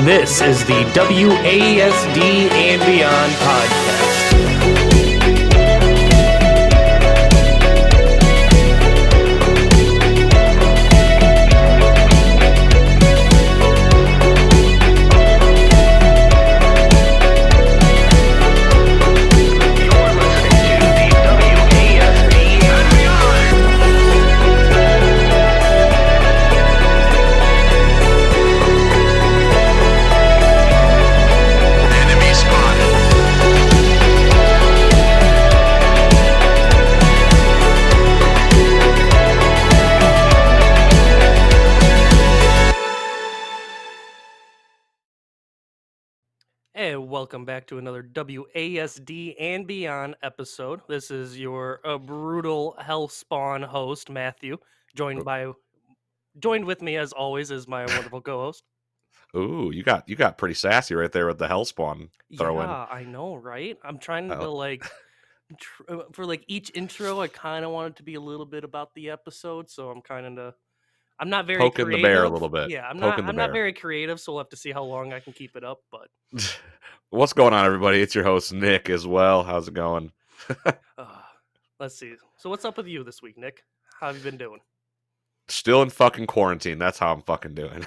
This is the WASD and Beyond podcast. Hey, welcome back to another WASD and Beyond episode. This is your brutal hellspawn host, Matthew, joined with me as always is my wonderful co-host. Ooh, you got pretty sassy right there with the Hellspawn throw in. Yeah, I know, right? I'm trying to Oh, for each intro, I kind of want it to be a little bit about the episode, so I'm not very poking the bear a creative. little bit. Yeah, I'm not Poking the I'm not bear. very creative, so we'll have to see how long I can keep it up, but What's going on, everybody? It's your host Nick as well. How's it going? uh, let's see. So what's up with you this week, Nick? How have you been doing? Still in fucking quarantine. That's how I'm fucking doing.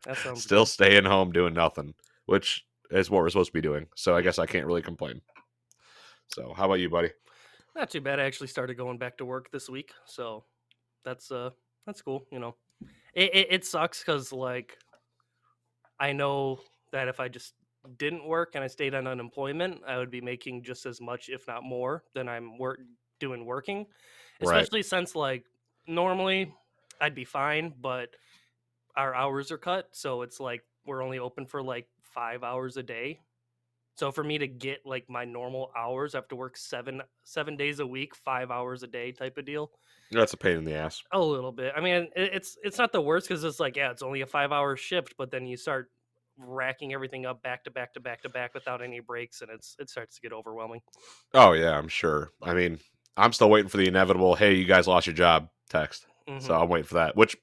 That sounds Still good. staying home doing nothing, which is what we're supposed to be doing. So I guess I can't really complain. So how about you, buddy? Not too bad. I actually started going back to work this week, so that's cool. You know, it sucks because like I know that if I just didn't work and I stayed on unemployment, I would be making just as much, if not more, than I'm doing working. Right. Especially since like normally I'd be fine, but our hours are cut, so it's like we're only open for like 5 hours a day. So for me to get like my normal hours, I have to work seven days a week, 5 hours a day type of deal. That's a pain in the ass. A little bit. I mean, it's not the worst because it's like, yeah, it's only a 5 hour shift, but then you start racking everything up back to back to back to back without any breaks, and it starts to get overwhelming. Oh yeah, I'm sure. I mean, I'm still waiting for the inevitable, hey, you guys lost your job text. Hmm. So I'm waiting for that, which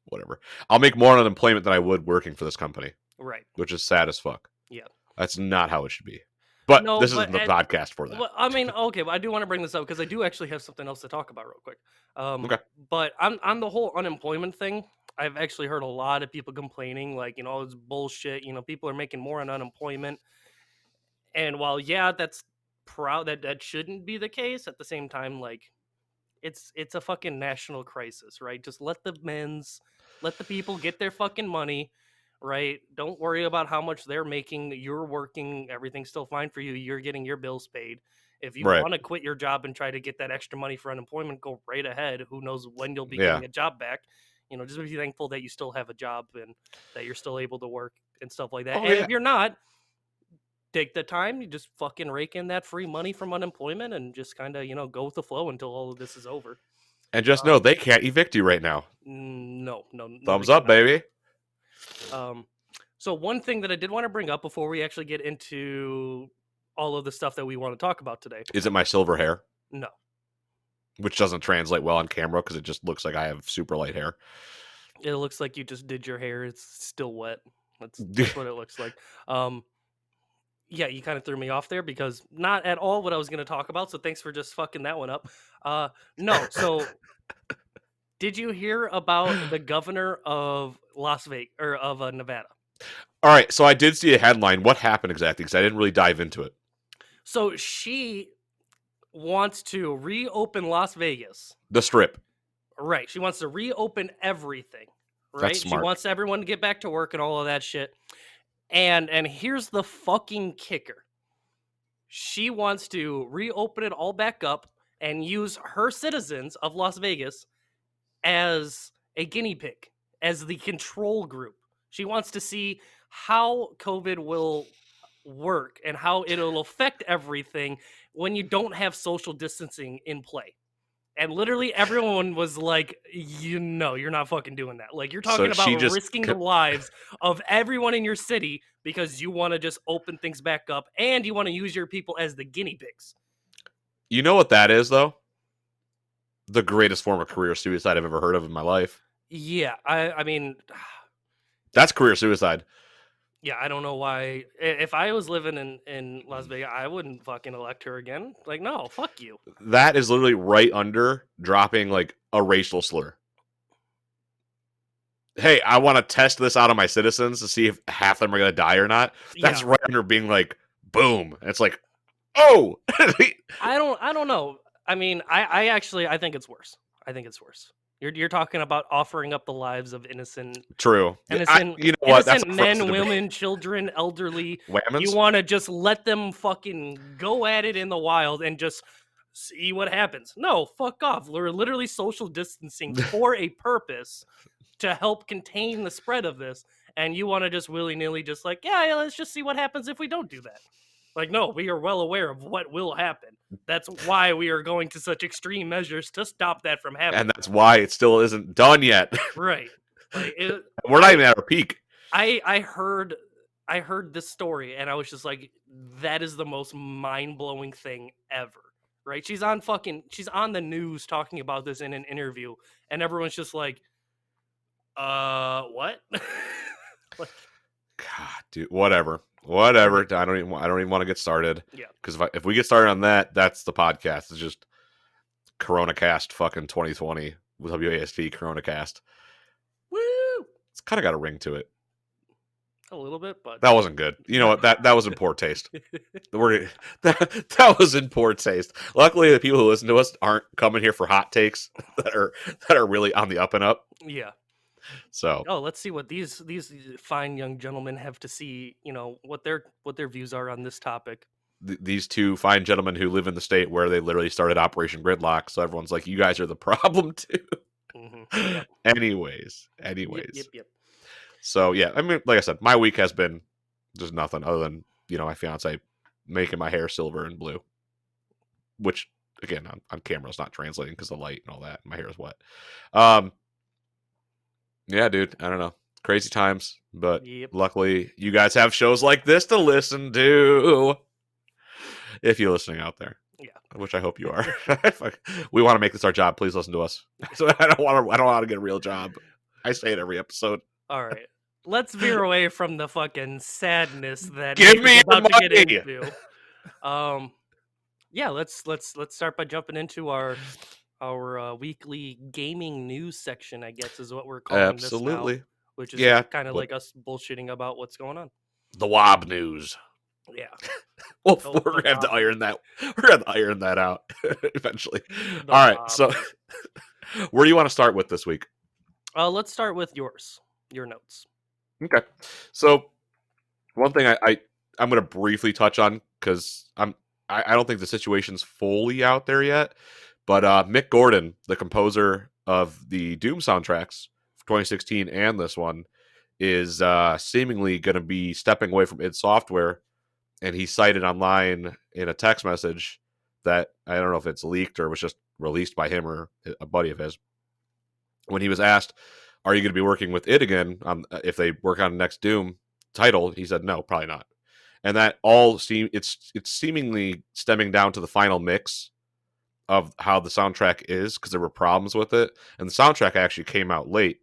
whatever. I'll make more on unemployment than I would working for this company, Right. which is sad as fuck. Yeah. That's not how it should be. But No, this but isn't the podcast for that. well, I mean, okay, but I do want to bring this up because I do actually have something else to talk about real quick. Okay. But on the whole unemployment thing, I've actually heard a lot of people complaining, like, it's bullshit. People are making more on unemployment. And while yeah, that's proud that shouldn't be the case, at the same time, like it's a fucking national crisis, right? Just let the people get their fucking money, right? Don't worry about how much they're making. You're working, everything's still fine for you. You're getting your bills paid. If you Right. want to quit your job and try to get that extra money for unemployment, go right ahead. Who knows when you'll be Yeah. getting a job back? Just be thankful that you still have a job and that you're still able to work and stuff like that. Oh And yeah. if you're not, take the time, you just fucking rake in that free money from unemployment and just kind of, go with the flow until all of this is over. And just know they can't evict you right now. No, Thumbs they up, cannot. baby. So one thing that I did want to bring up before we actually get into all of the stuff that we want to talk about today. Is it my silver hair? No. Which doesn't translate well on camera because it just looks like I have super light hair. It looks like you just did your hair. It's still wet. That's what it looks like. Yeah, you kind of threw me off there because not at all what I was going to talk about. So thanks for just fucking that one up. No. So did you hear about the governor of Las Vegas or of Nevada? All right, so I did see a headline. What happened exactly? Because I didn't really dive into it. So she wants to reopen Las Vegas. The Strip. Right. She wants to reopen everything. That's Right. She smart. wants everyone to get back to work and all of that shit. And here's the fucking kicker. She wants to reopen it all back up and use her citizens of Las Vegas as a guinea pig, as the control group. She wants to see how COVID will work and how it'll affect everything when you don't have social distancing in play. And literally everyone was like, you're not fucking doing that. Like, you're talking So she about just. risking the lives of everyone in your city because you want to just open things back up and you want to use your people as the guinea pigs. You know what that is, though? The greatest form of career suicide I've ever heard of in my life. Yeah, I mean, That's career suicide. Yeah, I don't know why. If I was living in Las Vegas, I wouldn't fucking elect her again. Like, no, fuck you. That is literally right under dropping like a racial slur. Hey, I want to test this out on my citizens to see if half of them are going to die or not. That's Yeah, right under being like, boom. And it's like, oh, I don't know. I mean, I actually I think it's worse. I think it's worse. You're talking about offering up the lives of true. innocent You know what? That's innocent up for us to men, debate. women, children, elderly. You Whammons? want to just let them fucking go at it in the wild and just see what happens. No, fuck off. We're literally social distancing for a purpose to help contain the spread of this. And you want to just willy-nilly just like, yeah, let's just see what happens if we don't do that. Like, no, we are well aware of what will happen. That's why we are going to such extreme measures to stop that from happening. And that's why it still isn't done yet. Right. Like We're not even at our peak. I heard this story and I was just like, that is the most mind-blowing thing ever. Right? She's on the news talking about this in an interview, and everyone's just like, what? Like, God, dude, whatever. Whatever. I don't even want to get started. yeah. Because if we get started on that, that's the podcast. It's just Corona Cast fucking 2020 with WASD Corona Cast. Woo! It's kind of got a ring to it. A little bit, but That wasn't good. You know what? That was in poor taste. The word that was in poor taste. Luckily, the people who listen to us aren't coming here for hot takes that are really on the up and up. yeah. So Oh, let's see what these fine young gentlemen have to see. You know what their views are on this topic. these two fine gentlemen who live in the state where they literally started Operation Gridlock. So everyone's like, "You guys are the problem too." Yep. Anyways. Yep. So yeah, I mean, like I said, my week has been just nothing other than my fiance making my hair silver and blue, which again on camera is not translating because the light and all that. My hair is wet. Yeah, dude, I don't know, crazy times, but Yep. luckily you guys have shows like this to listen to. If you're listening out there, Yeah. which I hope you are. We want to make this our job. Please listen to us. So I don't want to get a real job. I say it every episode. All right. Let's veer away from the fucking sadness that Give Nick me is your about to get money! into. Yeah, let's start by jumping into our weekly gaming news section, I guess is what we're calling this now, Absolutely. which is Yeah, kind of but like us bullshitting about what's going on. the Wob news. Yeah. Well, The we're gonna have to Wob iron that. We're gonna have to iron that out eventually. The All right. Wob. So, where do you want to start with this week? Let's start with your notes. Okay. So, one thing I'm going to briefly touch on because I don't think the situation's fully out there yet, but Mick Gordon, the composer of the Doom soundtracks, 2016 and this one, is seemingly going to be stepping away from id Software, and he cited online in a text message that I don't know if it's leaked or was just released by him or a buddy of his. When he was asked, "Are you going to be working with id again if they work on the next Doom title?" he said, "No, probably not." And that all it's seemingly stemming down to the final mix of how the soundtrack is because there were problems with it, and the soundtrack actually came out late,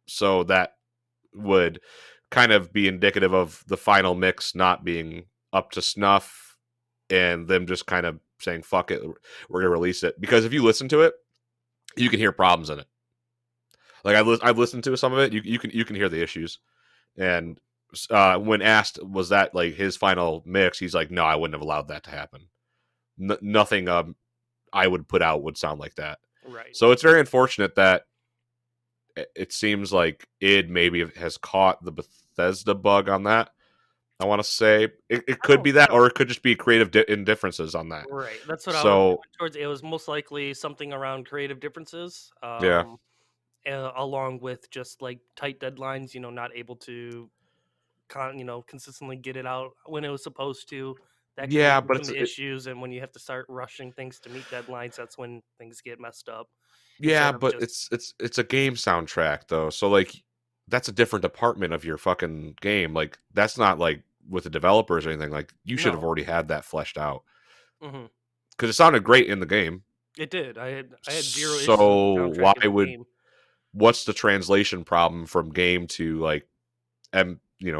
so that would kind of be indicative of the final mix not being up to snuff and them just kind of saying fuck it, we're gonna release it. Because if you listen to it, you can hear problems in it. Like I've listened to some of it, you can hear the issues. And when asked was that like his final mix, he's like, no, I wouldn't have allowed that to happen. Nothing I would put out would sound like that. Right. So it's very unfortunate that it seems like id maybe has caught the Bethesda bug on that. I want to say it could be that, or it could just be creative indifferences on that. Right. That's what I was going towards. It was most likely something around creative differences. Yeah. Along with just like tight deadlines, not able to, consistently get it out when it was supposed to. That can but some issues, and when you have to start rushing things to meet deadlines, that's when things get messed up. Yeah, but it's a game soundtrack though, so like that's a different department of your fucking game. Like that's not like with the developers or anything. Like you should have already had that fleshed out because it sounded great in the game. It did. I had zero issues. So why would? What's the translation problem from game to like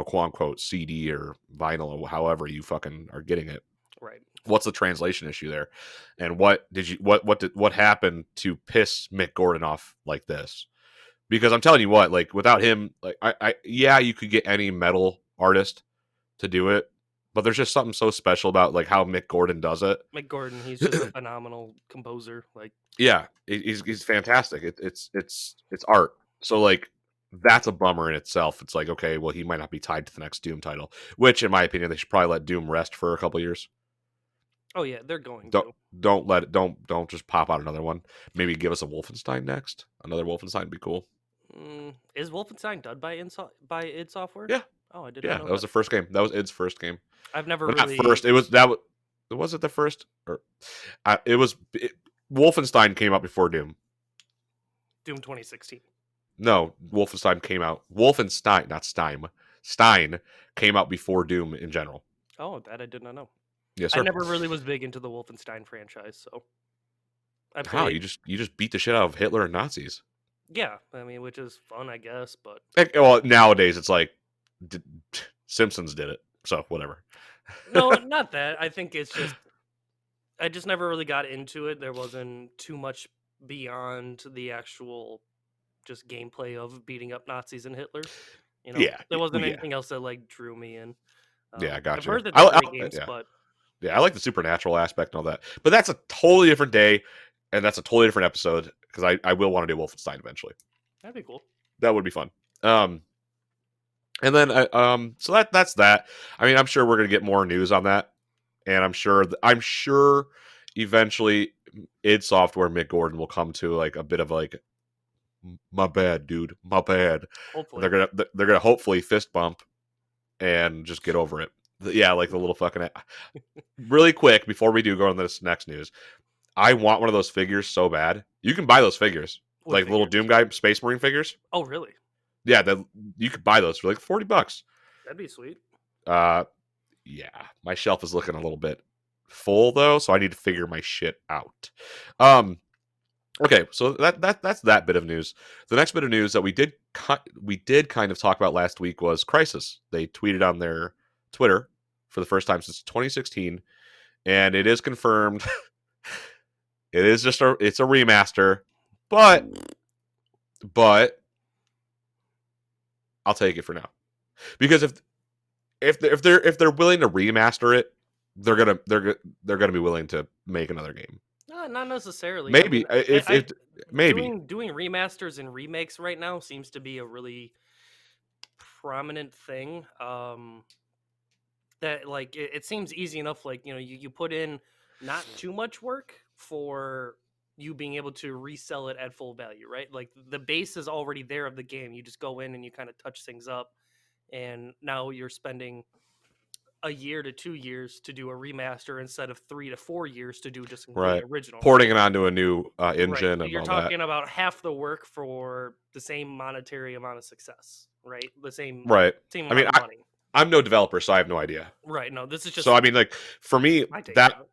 quote unquote CD or vinyl or however you fucking are getting it. Right. What's the translation issue there? And what happened to piss Mick Gordon off like this? Because I'm telling you what, like without him, like yeah, you could get any metal artist to do it, but there's just something so special about like how Mick Gordon does it. Mick Gordon, he's just a phenomenal composer. Like, Yeah, he's fantastic. It's art. So like that's a bummer in itself. It's like, okay, well he might not be tied to the next Doom title, which in my opinion they should probably let Doom rest for a couple years. oh yeah, they're going Don't to. don't just pop out another one. Maybe give us a Wolfenstein next. Another Wolfenstein would be cool. Is Wolfenstein done by id Software? Yeah, Oh, I did yeah. not know That was that. the first game. That was id's first game. I've never Well, really. not first. Was it the first? Or Wolfenstein came out before Doom. Doom 2016. No, Wolfenstein came out. Wolfenstein, not Stein. Stein came out before Doom in general. Oh, that I did not know. Yes, I sir. never really was big into the Wolfenstein franchise, so I How played. you just beat the shit out of Hitler and Nazis? Yeah, I mean, which is fun, I guess, but Well, nowadays it's like d- Simpsons did it, so whatever. no, not that. I think it's just I just never really got into it. There wasn't too much beyond the actual just gameplay of beating up Nazis and Hitler. Yeah, There wasn't yeah, anything else that like drew me in. yeah. I got I've you. heard that they're great games, Yeah, but yeah. I like the supernatural aspect and all that, but that's a totally different day, and that's a totally different episode because I will want to do Wolfenstein eventually. that'd be cool. That would be fun. And then so that's that. I mean, I'm sure we're gonna get more news on that, and I'm sure eventually id Software Mick Gordon will come to like a bit of like, my bad, dude, my bad. Hopefully, They're gonna hopefully fist bump and just get over it. Yeah, like the little fucking. Really quick before we do go on this next news, I want one of those figures so bad. You can buy those figures, What like little figures? Doom guy Space Marine figures. Oh, really? Yeah, you could buy those for like $40. That'd be sweet. Yeah, my shelf is looking a little bit full though, so I need to figure my shit out. Okay, so that's that bit of news. The next bit of news that we did kind of talk about last week was Crysis. They tweeted on their Twitter for the first time since 2016, and it is confirmed. It's a remaster, but I'll take it for now, because if they're willing to remaster it, they're gonna be willing to make another game. Not necessarily. Maybe I mean, if maybe doing remasters and remakes right now seems to be a really prominent thing. That like it seems easy enough. Like you put in not too much work for you being able to resell it at full value, right? Like the base is already there of the game. You just go in and you kind of touch things up, and now you're spending a year to 2 years to do a remaster instead of 3 to 4 years to do just the right original. porting it onto a new Right. engine So and you're all that. talking about half the work for the same monetary amount of success, right? The same Right. same I amount mean, of money. I'm no developer, so I have no idea. Right. No, this is just So I mean, like for me, my take that on it.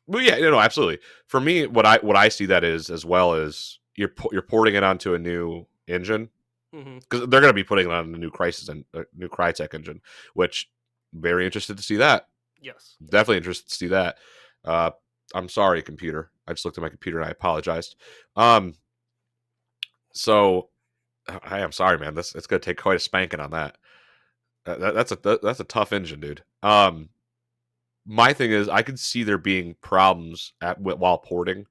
well, yeah, no, absolutely. For me, what I see that is as well as you're porting it onto a new engine, Mhm. because they're going to be putting it on a new Crysis and new Crytek engine, which very interested to see that. Yes. Definitely interested to see that. I'm sorry, computer. I just looked at my computer and I apologized. So I'm sorry, man. It's going to take quite a spanking on that. That's a tough engine, dude. My thing is, I could see there being problems while porting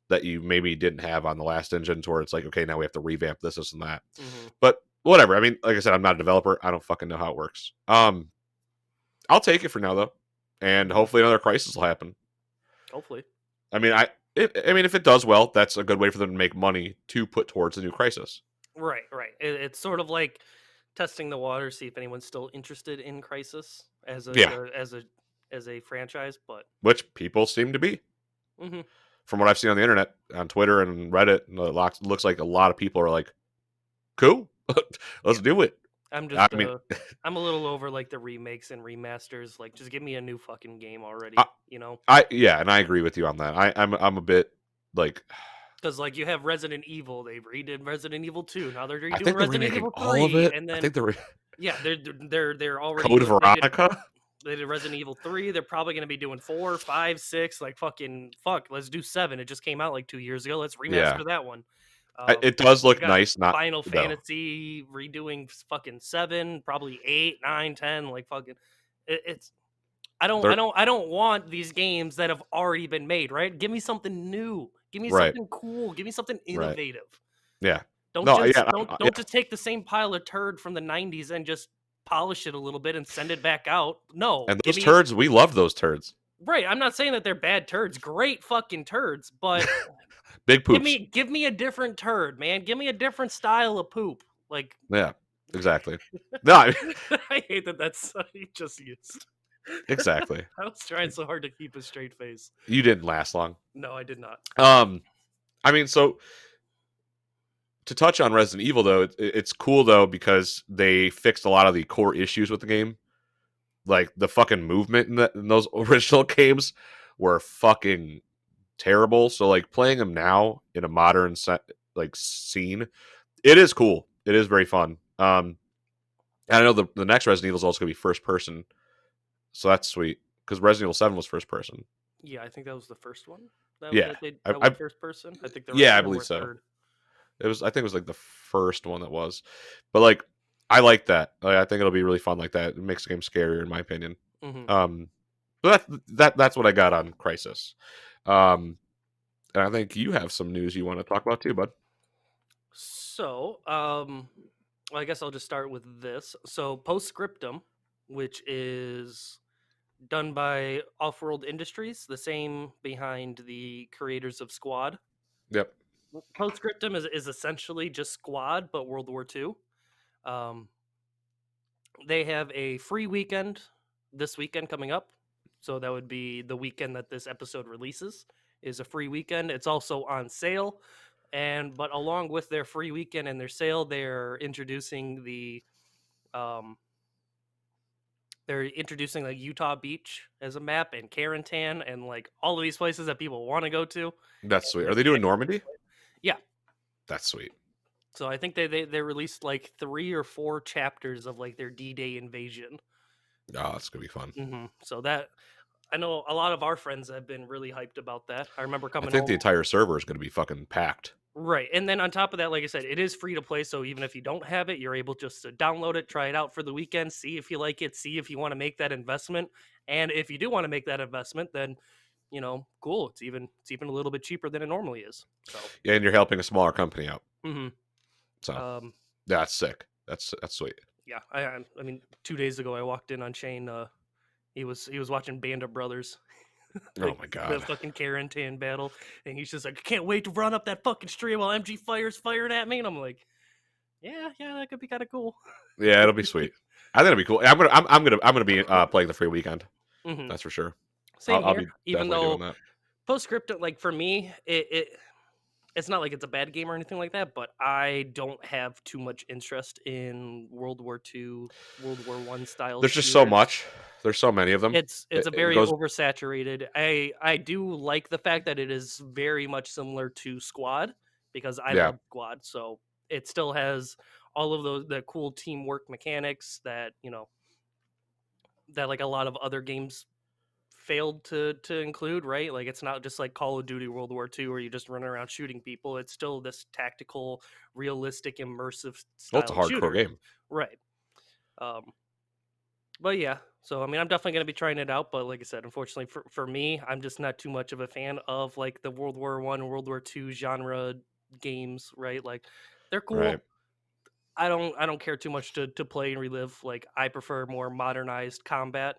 that you maybe didn't have on the last engines, where it's like, okay, now we have to revamp this and that. Mhm. But whatever. I mean, like I said, I'm not a developer. I don't fucking know how it works. I'll take it for now though, and hopefully another Crysis will happen. Hopefully. I mean, if it does well, that's a good way for them to make money to put towards a new Crysis. Right. It's sort of like testing the water, see if anyone's still interested in Crysis as a franchise, but Which people seem to be. Mhm. From what I've seen on the internet, on Twitter and Reddit, looks like a lot of people are like, "Cool, let's do it." I'm just I mean, I'm a little over like the remakes and remasters. Like, just give me a new fucking game already. I- yeah, and I agree with you on that. I'm a bit like, Because like you have Resident Evil, they redid Resident Evil 2. Now they're I redoing think they're Resident remaking Evil all of 3, it. and I then think they're yeah, they're already Code doing. Veronica. They did Resident Evil 3. They're probably going to be doing 4, 5, 6. Like fucking fuck. Let's do 7. It just came out like 2 years ago. Let's Yeah, remaster that one. it does You look got nice. Not Final though. Fantasy redoing fucking 7, probably 8, 9, 10. Like fucking. It's. They're I don't want these games that have already been made. Right. Give me something new. Give me right. something cool. Give me something Right. innovative. Yeah. Don't No. just Yeah. Yeah. don't just take the same pile of turd from the '90s and just polish it a little bit and send it back out. No, And give those me turds, we love those turds. right. I'm not saying that they're bad turds. Great fucking turds, but Big poops. give me a different turd, man. Give me a different style of poop. Like Yeah. Exactly. No. I hate that that's you just used. Exactly. I was trying so hard to keep a straight face. You didn't last long. No, I did not. I mean, so to touch on Resident Evil though, it's cool though because they fixed a lot of the core issues with the game. Like the fucking movement in those original games were fucking terrible. So like playing them now in a modern like scene, it is cool. It is very fun. And I know the next Resident Evil is also gonna be first person, so that's sweet because Resident Evil 7 was first person. Yeah, I think that was the first one. Yeah, That was first person. I think the rest yeah, I of them believe were so. third. It was. I think it was like the first one that was, but like I like that. Like, I think it'll be really fun like that. It makes the game scarier in my opinion. Mm-hmm. But that's what I got on Crisis. And I think you have some news you want to talk about too, bud. So, well, I guess I'll just start with this. So, Postscriptum, which is done by Offworld Industries, the same behind the creators of Squad. Yep. Postscriptum is essentially just Squad, but World War II. Um, they have a free weekend this weekend coming up. So that would be the weekend that this episode releases is a free weekend. It's also on sale. But along with their free weekend and their sale, um they're introducing like Utah Beach as a map and Carentan and like all of these places that people want to go to. That's sweet. Are Like, they doing Normandy? yeah. That's sweet. So I think they released like 3 or 4 chapters of like their D-Day invasion. Oh, that's gonna be fun. So that I know a lot of our friends have been really hyped about that. I remember I coming think the home. entire server is gonna be fucking packed. Right. And then on top of that, like I said, it is free to play. So even if you don't have it, you're able just to download it, try it out for the weekend, see if you like it, see if you want to make that investment. And if you do want to make that investment, then cool. It's even a little bit cheaper than it normally is. So Yeah, and you're helping a smaller company out. hmm So um that's sick. That's sweet. yeah, I mean 2 days ago I walked in on Shane, he was watching Band of Brothers. Oh Like my the god. fucking Carentan battle, and he's just like, I can't wait to run up that fucking street while MG Fire's firing at me, and I'm like, yeah, that could be kind of cool. Yeah, it'll be sweet. I think it'll be cool. I'm gonna be playing the free weekend. hmm That's for sure. Same I'll here. be Even definitely doing though that. Postscript, like for me, it's not like it's a bad game or anything like that, but I don't have too much interest in World War II, World War One style. There's just so shooters. much. There's so many of them. It's a It very goes. oversaturated. I do like the fact that it is very much similar to Squad because I Yeah. love Squad, so it still has all of the cool teamwork mechanics that that like a lot of other games failed to include, right? Like it's not just like Call of Duty World War II where you just run around shooting people. It's still this tactical, realistic, immersive Well, it's a style hardcore shooter, game. right? Um, but yeah, so I mean, I'm definitely going to be trying it out. But like I said, unfortunately for me, I'm just not too much of a fan of like the World War One, World War II genre games, right? Like they're cool. Right. I don't care too much to play and relive. Like I prefer more modernized combat.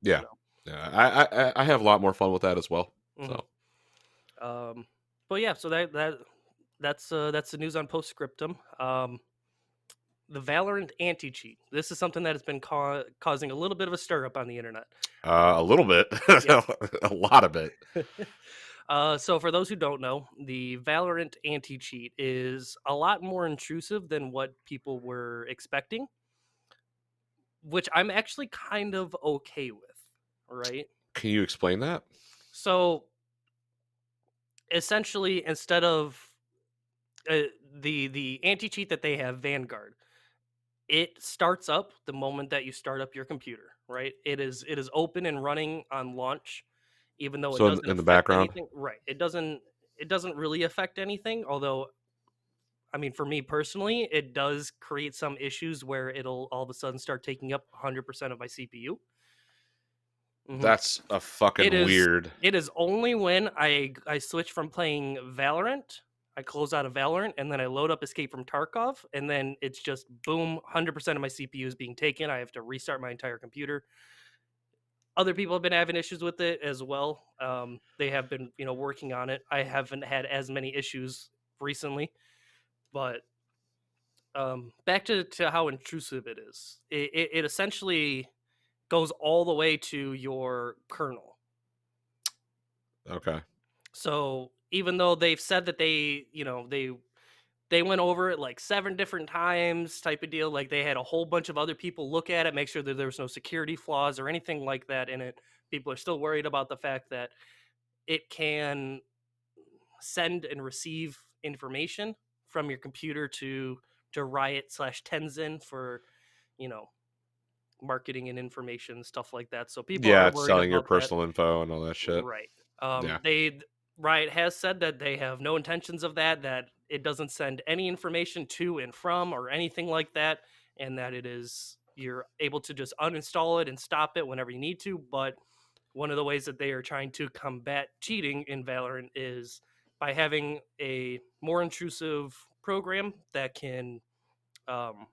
Yeah. So, Yeah. I have a lot more fun with that as well. mhm. So But yeah, so that's the news on Postscriptum. The Valorant anti cheat. This is something that has been causing a little bit of a stir up on the internet. a little bit, a lot of it. So for those who don't know, the Valorant anti cheat is a lot more intrusive than what people were expecting, which I'm actually kind of okay with. Right. Can you explain that? So essentially, instead of uh, the anti cheat that they have, Vanguard, it starts up the moment that you start up your computer. Right? It is open and running on launch, even though it So doesn't in the affect background. anything. Right? It doesn't really affect anything. Although, I mean, for me personally, it does create some issues where it'll all of a sudden start taking up 100% of my CPU. That's a It fucking is weird. it is only when I switch from playing Valorant, I close out of Valorant, and then I load up Escape from Tarkov, and then it's just boom, 100% of my CPU is being taken. I have to restart my entire computer. Other people have been having issues with it as well. They have been, working on it. I haven't had as many issues recently, but back to how intrusive it is. It essentially goes all the way to your kernel. Okay. So even though they've said that they went over it like 7 different times, type of deal, like they had a whole bunch of other people look at it, make sure that there was no security flaws or anything like that in it. People are still worried about the fact that it can send and receive information from your computer to Riot slash Tenzin for, you know, marketing and information, stuff like that. So people Yeah, are it's worried selling your about that. personal info and all that shit. Right. Yeah. Riot has said that they have no intentions of that, that it doesn't send any information to and from or anything like that, and that you're able to just uninstall it and stop it whenever you need to. But one of the ways that they are trying to combat cheating in Valorant is by having a more intrusive program that can, um,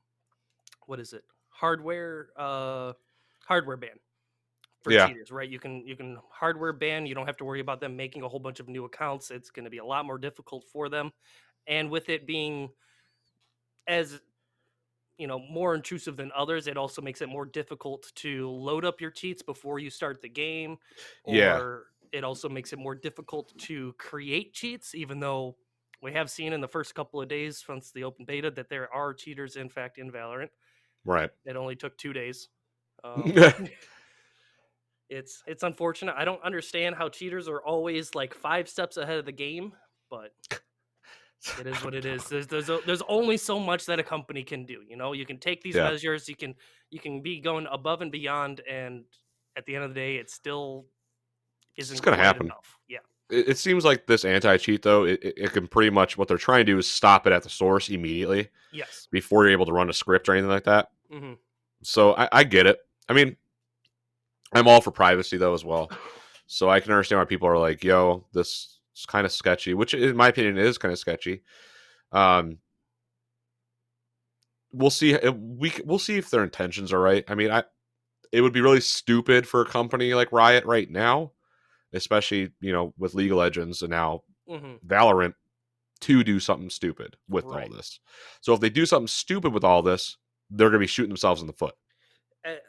what is it? Hardware ban for Yeah. cheaters, right? You can hardware ban. You don't have to worry about them making a whole bunch of new accounts. It's going to be a lot more difficult for them, and with it being as more intrusive than others, it also makes it more difficult to load up your cheats before you start the game, Yeah. or it also makes it more difficult to create cheats, even though we have seen in the first couple of days since the open beta that there are cheaters in fact in Valorant. Right. It only took 2 days. um, It's unfortunate. I don't understand how cheaters are always like 5 steps ahead of the game, but it is what it is. There's only so much that a company can do. You can take these Yeah. measures. You can be going above and beyond, and at the end of the day, it still It's just isn't gonna quite happen. enough. Yeah. It seems like this anti-cheat though, it can pretty much what they're trying to do is stop it at the source immediately Yes. before you're able to run a script or anything like that. Hmm. So I get it. I mean, I'm all for privacy though as well. So I can understand why people are like, "Yo, this is kind of sketchy," which in my opinion is kind of sketchy. Um, we'll see. We'll see if their intentions are right. I mean, it would be really stupid for a company like Riot right now, especially with League of Legends and now Hmm. Valorant, to do something stupid with all Right. this. So if they do something stupid with all this, they're going to be shooting themselves in the foot. A-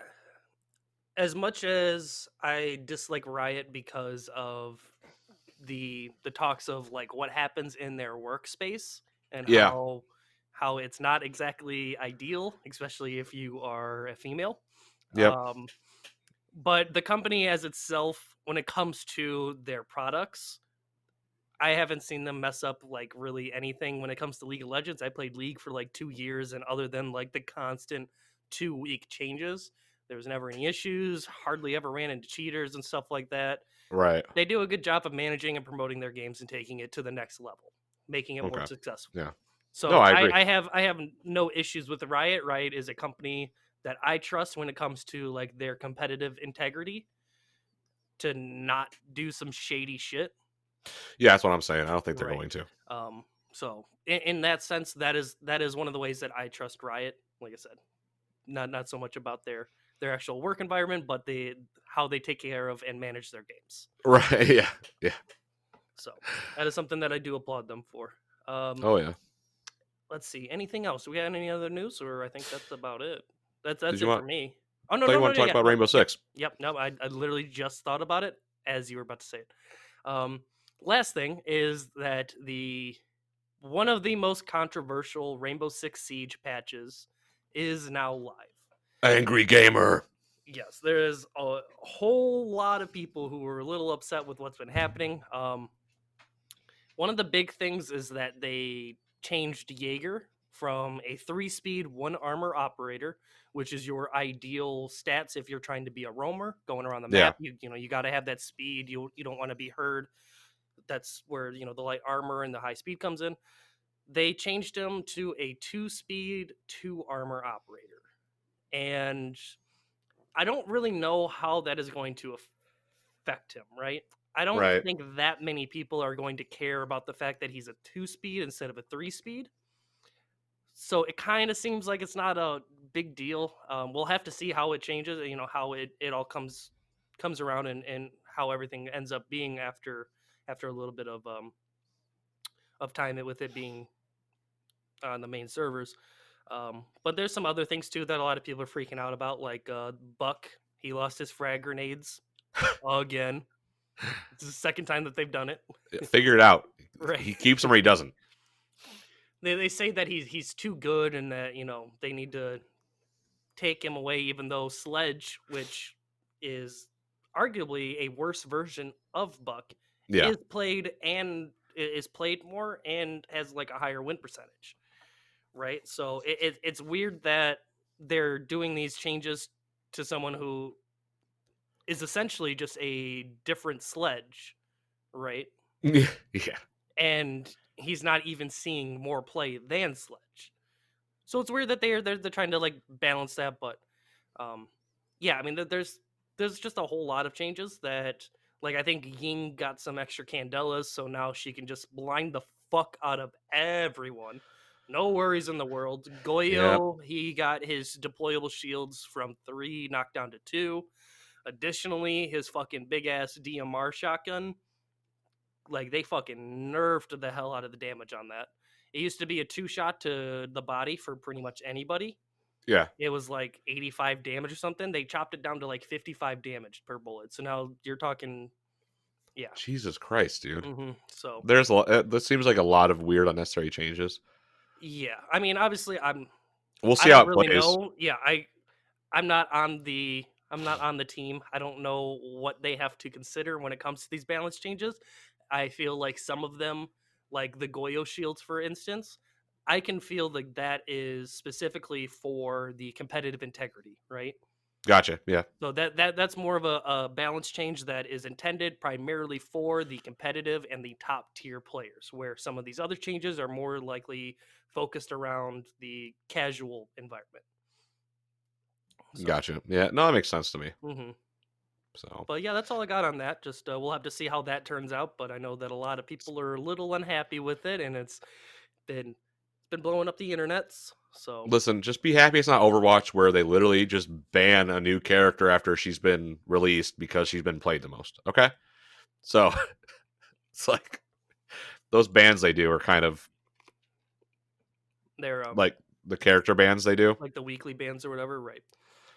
As much as I dislike Riot because of the talks of like what happens in their workspace and Yeah. how it's not exactly ideal, especially if you are a female. Yep. Um, but the company as itself, when it comes to their products, I haven't seen them mess up like really anything. When it comes to League of Legends, I played League for like 2 years, and other than like the constant 2 week changes, there was never any issues. Hardly ever ran into cheaters and stuff like that. Right. They do a good job of managing and promoting their games and taking it to the next level, making it more Okay. successful. Yeah. No, So I I, agree. I have no issues with the Riot. Riot is a company that I trust when it comes to like their competitive integrity to not do some shady shit. Yeah, that's what I'm saying. I don't think they're Right. going to. So in that sense, that is one of the ways that I trust Riot. Like I said, not so much about their actual work environment, but how they take care of and manage their games. Right. Yeah. Yeah. So that is something that I do applaud them for. Um, Oh yeah. let's see. Anything else? Do we got any other news, or I think that's about it. That's Did that's you it for want? me. Oh no Thought no you no want no to talk yeah about no Rainbow yep Six? yep no I literally just thought about it as you were about to say it. Um, last thing is that the one of the most controversial Rainbow Six Siege patches is now live. Angry gamer. Yes, there is a whole lot of people who were a little upset with what's been happening. one of the big things is that they changed Jaeger from a 3-speed, 1 armor operator, which is your ideal stats if you're trying to be a roamer going around the Yeah. map. You got to have that speed. You don't want to be heard. That's where the light armor and the high speed comes in. They changed him to a 2-speed, 2 armor operator, and I don't really know how that is going to affect him, right? I don't Right. think that many people are going to care about the fact that he's a 2-speed instead of a 3-speed. So it kind of seems like it's not a big deal. We'll have to see how it changes, how it all comes around, and how everything ends up being after a little bit of time with it being on the main servers. But there's some other things too that a lot of people are freaking out about, like Buck. He lost his frag grenades again. It's the second time that they've done it. Figure it out. Right. He keeps them or he doesn't. They say that he's too good and that they need to take him away, even though Sledge, which is arguably a worse version of Buck, Yeah. is played more and has like a higher win percentage. Right? So it's weird that they're doing these changes to someone who is essentially just a different Sledge, right? Yeah. And he's not even seeing more play than Sledge. So it's weird that they're trying to like balance that, but um, yeah, I mean there's just a whole lot of changes that, like, I think Ying got some extra candelas, so now she can just blind the fuck out of everyone. No worries in the world. Yeah. Goyo, he got his deployable shields from 3 knocked down to 2. Additionally, his fucking big ass DMR shotgun, like, they fucking nerfed the hell out of the damage on that. It used to be a 2-shot to the body for pretty much anybody. Yeah. It was like 85 damage or something. They chopped it down to like 55 damage per bullet. So now you're talking, yeah. Jesus Christ, dude. So There's a lot. This seems like a lot of weird, unnecessary changes. yeah, I mean, obviously, We'll I see how don't it really plays. know. Yeah, I'm not on the team. I don't know what they have to consider when it comes to these balance changes. I feel like some of them, like the Goyo shields, for instance, I can feel like that is specifically for the competitive integrity, right? Gotcha. Yeah. So that's more of a balance change that is intended primarily for the competitive and the top tier players, where some of these other changes are more likely focused around the casual environment. So, Gotcha. Yeah. No, that makes sense to me. hmm So but yeah, that's all I got on that. Just we'll have to see how that turns out. But I know that a lot of people are a little unhappy with it, and it's been blowing up the internets. So listen, just be happy it's not Overwatch where they literally just ban a new character after she's been released because she's been played the most. Okay. So it's like those bans they do are kind of they're like the character bans they do. like the weekly bans or whatever, right?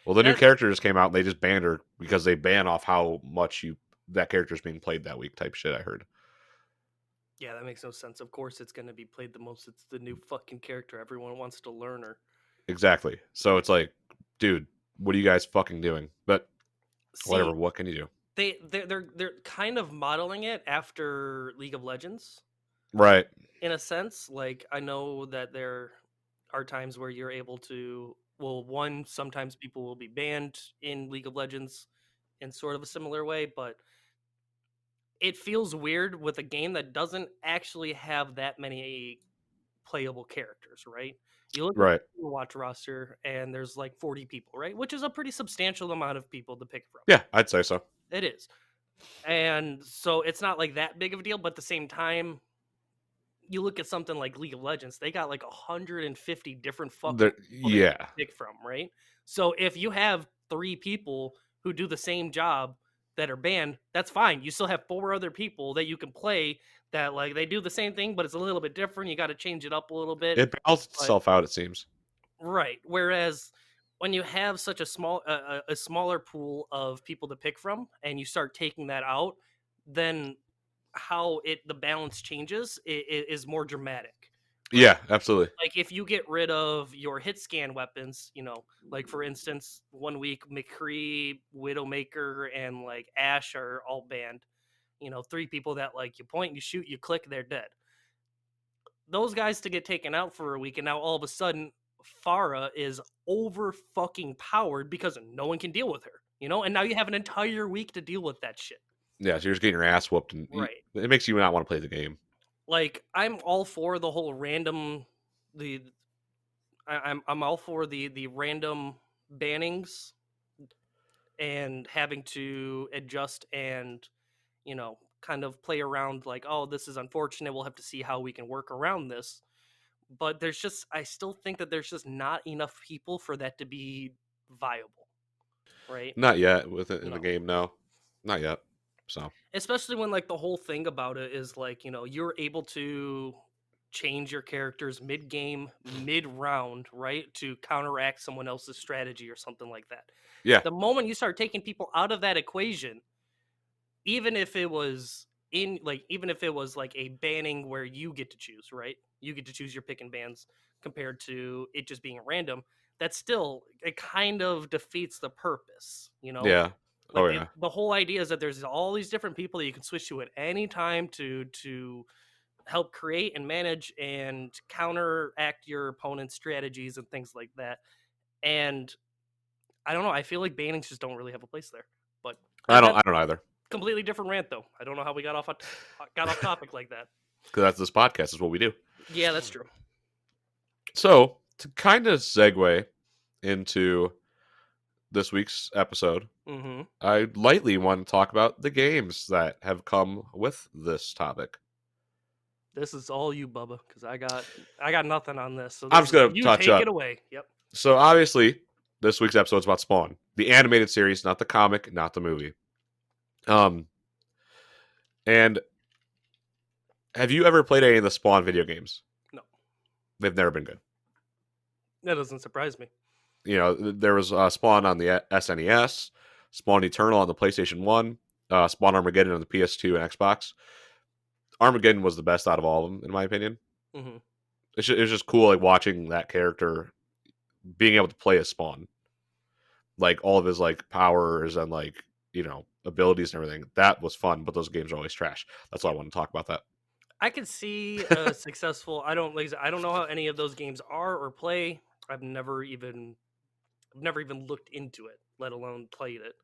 Well, the new That character just came out and they just banned her because they ban off how much that character's being played that week type shit, I heard. Yeah, that makes no sense. Of course, it's going to be played the most. It's the new fucking character. Everyone wants to learn her. Exactly. So it's like, dude, what are you guys fucking doing? But whatever, See, what can you do? they're kind of modeling it after League of Legends Right. in a sense. Like, I know that there are times where you're able to. Well, one, sometimes people will be banned in League of Legends in sort of a similar way, but it feels weird with a game that doesn't actually have that many playable characters, right? You look at Right. the Overwatch roster and there's like 40 people, right? Which is a pretty substantial amount of people to pick from. Yeah, I'd say so. It is. And so it's not like that big of a deal, but at the same time, you look at something like League of Legends, they got like 150 different fucking people that you Yeah. can pick from, right? So if you have 3 people who do the same job that are banned, that's fine. You still have 4 other people that you can play that, like, they do the same thing, but it's a little bit different. You got to change it up a little bit. It balanced But itself out, it seems. right. Whereas when you have such a smaller pool of people to pick from, and you start taking that out, then how the balance changes is more dramatic, right? Yeah, absolutely. Like, if you get rid of your hit scan weapons, like, for instance, one week McCree, Widowmaker, and like Ash are all banned. three people that like you point, you shoot, you click, they're dead. Those guys to get taken out for a week, and now all of a sudden Farah is over fucking powered because no one can deal with her, and now you have an entire week to deal with that shit. Yeah, so you're just getting your ass whooped, and Right. it makes you not want to play the game. Like I'm all for the whole the I'm all for the random bannings and having to adjust and kind of play around like, oh, this is unfortunate, we'll have to see how we can work around this. But I still think that there's just not enough people for that to be viable, right? Not yet with it in the No. game, no, not yet. So Especially when like the whole thing about it is like, you're able to change your characters mid-game, mid-round, right? To counteract someone else's strategy or something like that. yeah, The moment you start taking people out of that equation, even if it was like a banning where you get to choose, right? You get to choose your pick and bans compared to it just being random. That still, it kind of defeats the purpose, yeah, oh like yeah, the whole idea is that there's all these different people that you can switch to at any time to help create and manage and counteract your opponent's strategies and things like that. And I don't know, I feel like bannings just don't really have a place there. But I that's don't either, completely different rant though. I don't know how we got off topic like that. because that's this podcast is what we do. Yeah, that's true. So to kind of segue into this week's episode, Mm-hmm. I lightly want to talk about the games that have come with this topic. This is all you, Bubba, because I got nothing on this. So I'm just gonna you touch take up. it away. Yep. So obviously, this week's episode is about Spawn, the animated series, not the comic, not the movie. And have you ever played any of the Spawn video games? No. They've never been good. That doesn't surprise me. There was Spawn on the SNES, Spawn Eternal on the PlayStation 1, Spawn Armageddon on the PS2 and Xbox. Armageddon was the best out of all of them, in my opinion. Mm-hmm. It was just cool, like, watching that character being able to play as Spawn. Like, all of his, like, powers and, like, abilities and everything. That was fun, but those games are always trash. That's why I want to talk about that. I could see a successful. I don't know how any of those games are or play. I've never even looked into it, let alone played it.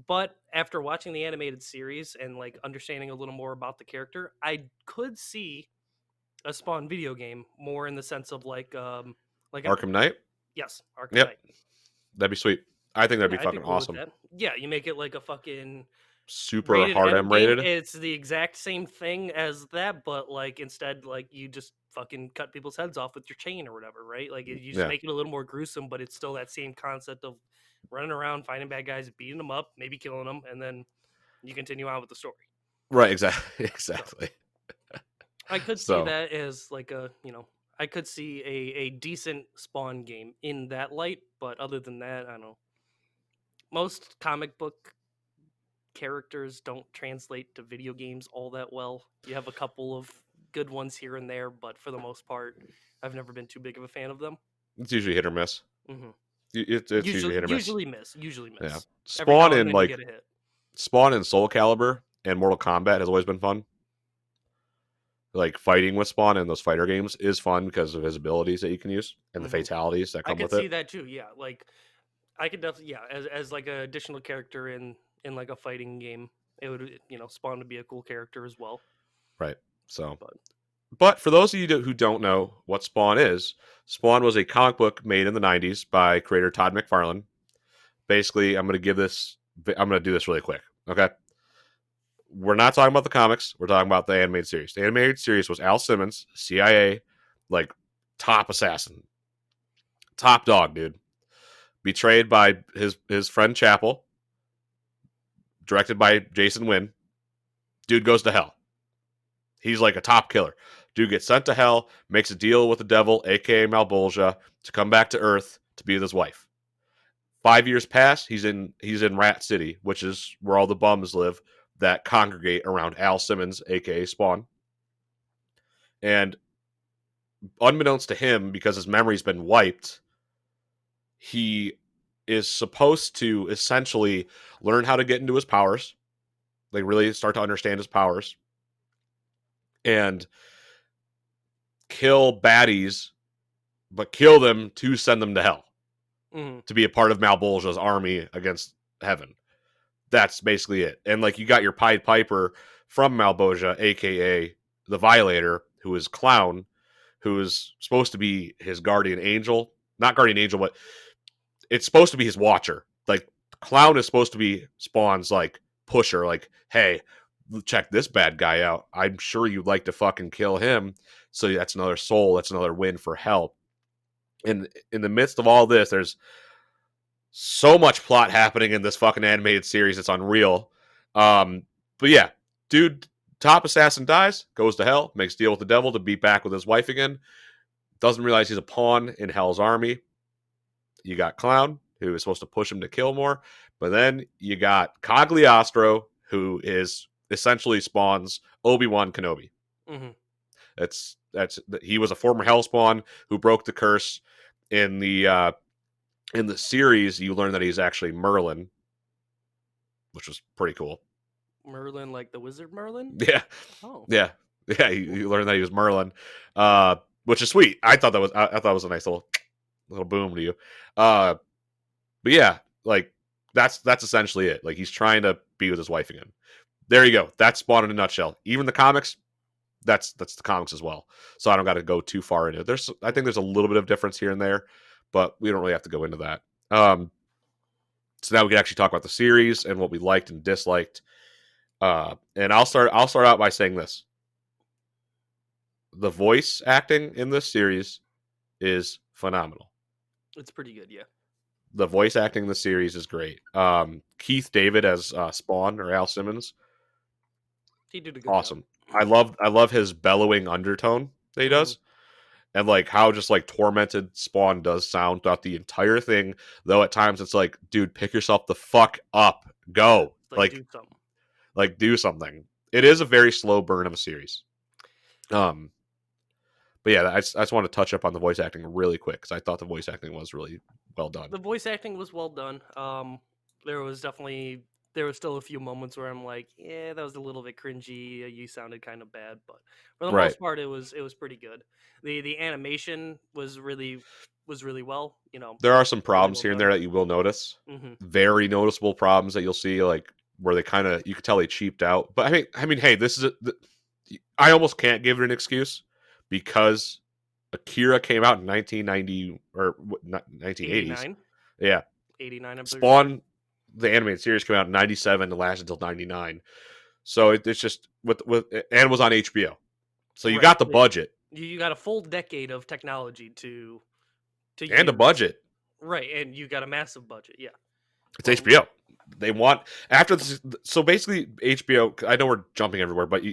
But after watching the animated series and like understanding a little more about the character, I could see a Spawn video game more in the sense of like Arkham Knight? yes, Arkham Yep. Knight. That'd be sweet. I think that'd Yeah, be I'd fucking cool with awesome. that. Yeah, you make it like a fucking Super rated hard M M game. rated. It's the exact same thing as that, but like instead, like you just fucking cut people's heads off with your chain or whatever, right? Like you just Yeah. make it a little more gruesome, but it's still that same concept of running around, finding bad guys, beating them up, maybe killing them, and then you continue on with the story. Right, exactly. Exactly. I could see So- that as like I could see a decent Spawn game in that light, but other than that, I don't know. Most comic book characters don't translate to video games all that well. You have a couple of good ones here and there, but for the most part, I've never been too big of a fan of them. It's usually hit or miss. Mm-hmm. It's usually hit or miss. Usually miss. Usually miss. Yeah. Every Spawn now and and then you like get a hit. Spawn and Soul Calibur and Mortal Kombat has always been fun. Like fighting with Spawn in those fighter games is fun because of his abilities that you can use and the Mhm. fatalities that I come could with see it. that too. Yeah, like I could definitely as like an additional character in like a fighting game, it would Spawn would be a cool character as well. Right. So, But- but for those of you who don't know what Spawn is, Spawn was a comic book made in the 90s by creator Todd McFarlane. Basically, I'm going to do this really quick. Okay. We're not talking about the comics. We're talking about the animated series. The animated series was Al Simmons, CIA, like top assassin, top dog, dude. Betrayed by his friend Chapel. Directed by Jason Wynn. Dude goes to hell. He's like a top killer. Dude gets sent to hell, makes a deal with the devil, aka Malbolgia, to come back to Earth to be with his wife. 5 years pass. He's in Rat City, which is where all the bums live that congregate around Al Simmons, aka Spawn. And unbeknownst to him, because his memory's been wiped, he is supposed to essentially learn how to get into his powers, like really start to understand his powers, and kill baddies, but kill them to send them to hell, to be a part of Malbolgia's army against heaven. That's basically it. And like you got your Pied Piper from Malbolgia, aka the Violator, who is Clown, who is supposed to be his guardian angel. Not guardian angel, but it's supposed to be his watcher. Like Clown is supposed to be Spawn's like pusher, like, hey, check this bad guy out. I'm sure you'd like to fucking kill him. So that's another soul, that's another win for help. And in the midst of all this, there's so much plot happening in this fucking animated series. It's unreal. But yeah, dude, top assassin dies, goes to hell, makes deal with the devil to be back with his wife again. Doesn't realize he's a pawn in Hell's army. You got Clown, who is supposed to push him to kill more. But then you got Cagliostro, who is essentially Spawn's Obi-Wan Kenobi. Mm-hmm. That's he was a former Hellspawn who broke the curse. In the series, you learn that he's actually Merlin, which was pretty cool. Merlin, like the wizard Merlin? Yeah. Oh. Yeah. Yeah, you learn that he was Merlin, which is sweet. I thought it was a nice little boom to you. But yeah, like that's essentially it. Like he's trying to be with his wife again. There you go. That's Spawn in a nutshell. Even the comics, that's the comics as well. So I don't got to go too far into it. I think there's a little bit of difference here and there, but we don't really have to go into that. So now we can actually talk about the series and what we liked and disliked. And I'll start out by saying this. The voice acting in this series is phenomenal. It's pretty good, yeah. The voice acting in the series is great. Keith David as Spawn or Al Simmons. He did a good Awesome. job. I love his bellowing undertone that he does. And like how just like tormented Spawn does sound throughout the entire thing. Though at times it's like, dude, pick yourself the fuck up. Go. Like do something. Like do something. It is a very slow burn of a series. But yeah, I just want to touch up on the voice acting really quick because I thought the voice acting was really well done. The voice acting was well done. There was still a few moments where I'm like, yeah, that was a little bit cringy. You sounded kind of bad, but for the most part, it was pretty good. The animation was really well. You know, there are some problems well here and done. there that you will notice. Mm-hmm. Very noticeable problems that you'll see, like where they kind of you could tell they cheaped out. But I mean, hey, this is I almost can't give it an excuse because Akira came out in 1990 or 1980s. 89? Yeah, 89. Spawn, the animated series, came out in 97 and lasted until 99. So it's just with and was on HBO. So you got the budget. You got a full decade of technology to and use. a budget, right? And you got a massive budget. Yeah, it's HBO. They want after this. So basically, HBO. I know we're jumping everywhere, but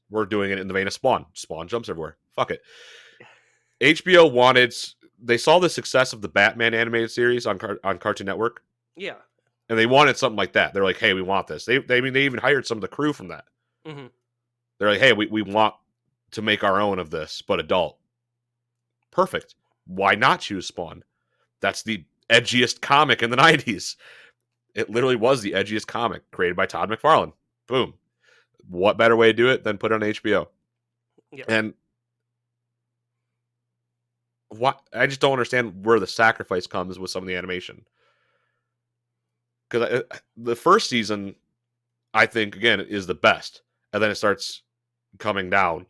we're doing it in the vein of Spawn. Spawn jumps everywhere. Fuck it. HBO wanted. They saw the success of the Batman animated series on Cartoon Network. Yeah, and they wanted something like that. They're like, hey, we want this. They even hired some of the crew from that. Mm-hmm. They're like, hey, we want to make our own of this, but adult. Perfect. Why not choose Spawn? That's the edgiest comic in the 90s. It literally was the edgiest comic created by Todd McFarlane. Boom. What better way to do it than put it on HBO? Yeah. And what I just don't understand where the sacrifice comes with some of the animation. Because the first season, I think, again, is the best. And then it starts coming down,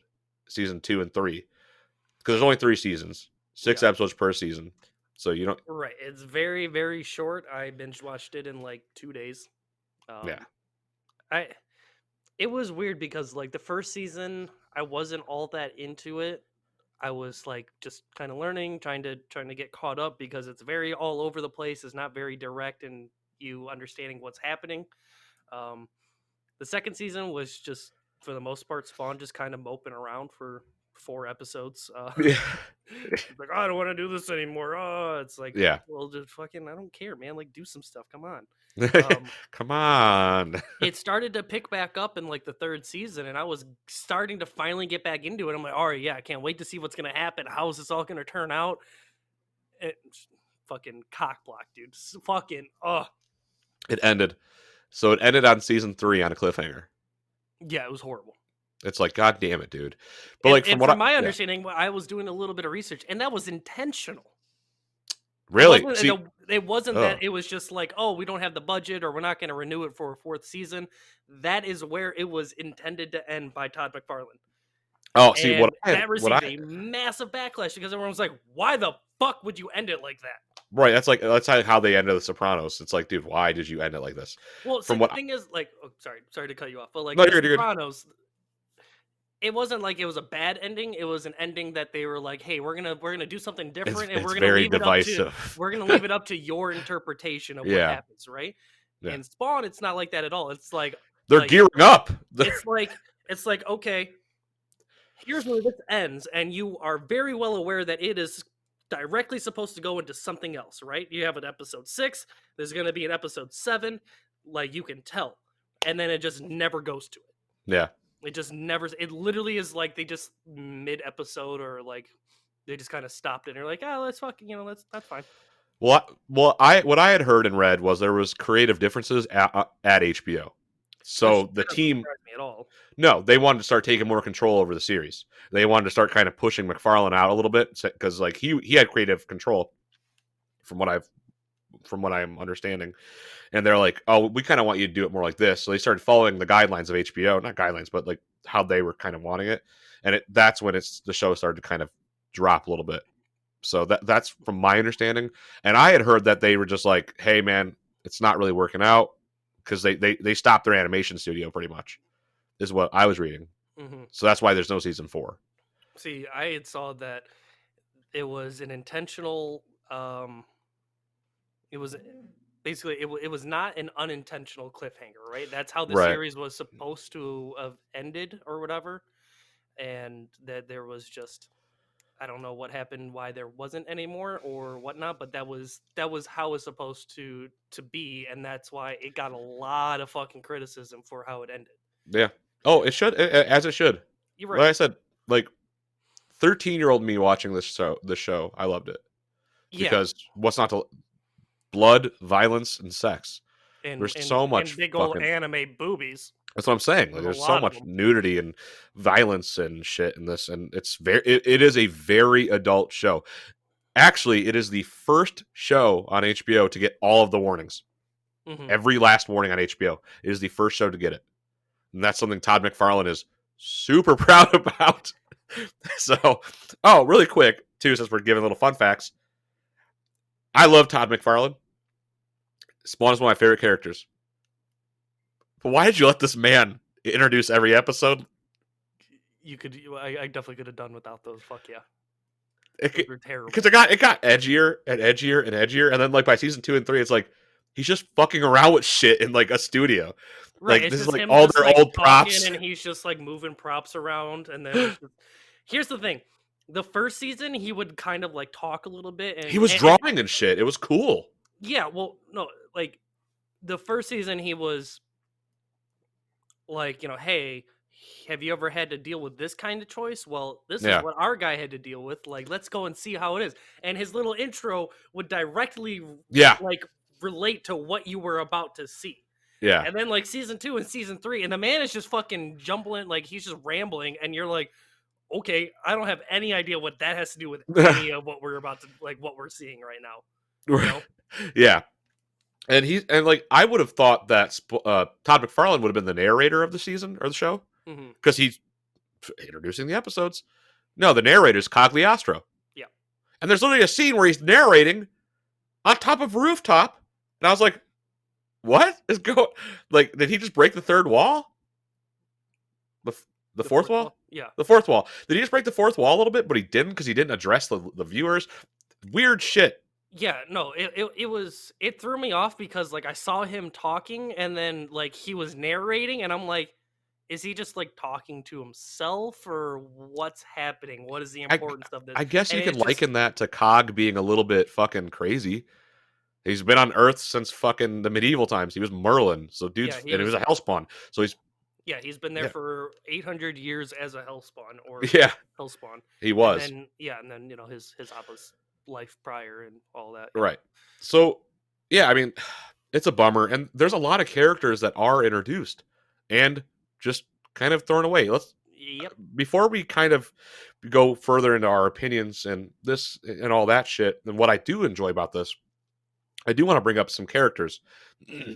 season 2 and 3. Because there's only 3 seasons, 6 episodes per season. So you don't. Right. It's very, very short. I binge watched it in like 2 days. It was weird because like the first season, I wasn't all that into it. I was like just kind of learning, trying to get caught up because it's very all over the place. It's not very direct in you understanding what's happening. The second season was just for the most part Spawn just kind of moping around for 4 episodes. Yeah. Like, oh, I don't want to do this anymore. Oh, it's like, yeah. Well, just fucking, I don't care, man. Like, do some stuff. Come on. Come on. It started to pick back up in like the 3rd season, and I was starting to finally get back into it. I'm like, all right, yeah, I can't wait to see what's gonna happen. How is this all gonna turn out? Fucking cock block, dude. Fucking It ended. So it ended on season 3 on a cliffhanger. Yeah, it was horrible. It's like, God damn it, dude. But And, like and from what from I my yeah, understanding, I was doing a little bit of research, and that was intentional. It really wasn't. see. It wasn't that Oh, it was just like, oh, we don't have the budget, or we're not going to renew it for a fourth season. That is where it was intended to end by Todd McFarlane, oh, see and that what I received a massive backlash because everyone was like, "Why the fuck would you end it like that?" right. That's how they ended The Sopranos. It's like, dude, why did you end it like this? Well, see, From the what? thing is, like, oh, sorry to cut you off, but like No, in The you're good. Sopranos, it wasn't like it was a bad ending. It was an ending that they were like, "Hey, we're gonna do something different, and It's very divisive. we're gonna leave it up to your interpretation of what Yeah, happens." Right? yeah. In Spawn, it's not like that at all. It's They're like gearing up. it's like it's like okay, here's where this ends, and you are very well aware that it is directly supposed to go into something else, right? You have an episode 6, there's going to be an episode 7, like you can tell, and then it just never goes to it. Yeah. It just never. It literally is like they just mid episode, or like they just kind of stopped it. And they're like, oh, let's fucking, that's fine. What I had heard and read was there was creative differences at HBO. So the That doesn't team, surprise me at all. no, they wanted to start taking more control over the series. They wanted to start kind of pushing McFarlane out a little bit because like he had creative control from what I'm understanding. And they're like, oh, we kind of want you to do it more like this. So they started following the guidelines of HBO, not guidelines, but like how they were kind of wanting it. And that's when the show started to kind of drop a little bit. So that's from my understanding. And I had heard that they were just like, hey man, it's not really working out because they stopped their animation studio pretty much, is what I was reading. Hmm. So that's why there's no season 4. See, I had saw that it was an intentional. It was basically it was not an unintentional cliffhanger, right? That's how the Right. series was supposed to have ended or whatever, and that there was just I don't know what happened, why there wasn't anymore or whatnot, but that was how it's supposed to be, and that's why it got a lot of fucking criticism for how it ended. Yeah. Oh, it should, as it should. You're Like right. I said, like 13-year-old me watching this show, I loved it Yeah, because what's not to blood, violence, and sex. and There's and so much and big old fucking. anime boobies. That's what I'm saying. Like, There's a there's so lot of much them. nudity and violence and shit in this, and it is a very adult show. Actually, it is the first show on HBO to get all of the warnings. Hmm. Every last warning on HBO. It is the first show to get it, and that's something Todd McFarlane is super proud about. So, oh, really quick too, since we're giving little fun facts. I love Todd McFarlane. Spawn is one of my favorite characters. But why did you let this man introduce every episode? I definitely could have done without those. Fuck yeah, It, those were terrible. because it got edgier and edgier and edgier, and then like by season 2 and 3, it's like he's just fucking around with shit in like a studio. Right, Like it's this is just like him all just their like old talking, props. and he's just like moving props around, and then here's the thing: the first season he would kind of like talk a little bit, He was and drawing and shit. It was cool. yeah, well, no, like the first season he was like, hey, have you ever had to deal with this kind of choice? Well, this is Yeah, what our guy had to deal with. Like, let's go and see how it is. And his little intro would directly yeah, like relate to what you were about to see. yeah. And then like season 2 and season 3, and the man is just fucking jumbling, like he's just rambling, and you're like, okay, I don't have any idea what that has to do with any of what we're about to like what we're seeing right now. You know? Yeah. And like I would have thought that Todd McFarlane would have been the narrator of the season or the show Hmm. because he's introducing the episodes. No, the narrator is Cagliostro. Yeah. And there's literally a scene where he's narrating on top of a rooftop, and I was like, "What is going? Like, did he just break the third wall? The fourth wall? Yeah. The fourth wall? Did he just break the fourth wall a little bit? But he didn't because he didn't address the viewers. Weird shit. Yeah, no, it threw me off because like I saw him talking, and then like he was narrating, and I'm like, is he just like talking to himself, or what's happening? What is the I importance of this? I guess And you can it's just liken that to Cog being a little bit fucking crazy. He's been on Earth since fucking the medieval times. He was Merlin, so dude's yeah, and he was a hellspawn. So he's been there yeah, for 800 years as a hellspawn or yeah, hellspawn, he and was. then his Appa's life prior and all that. Right. So, yeah, I mean, it's a bummer. And there's a lot of characters that are introduced and just kind of thrown away. Let's Yep. before we kind of go further into our opinions and this and all that shit. And what I do enjoy about this, I do want to bring up some characters.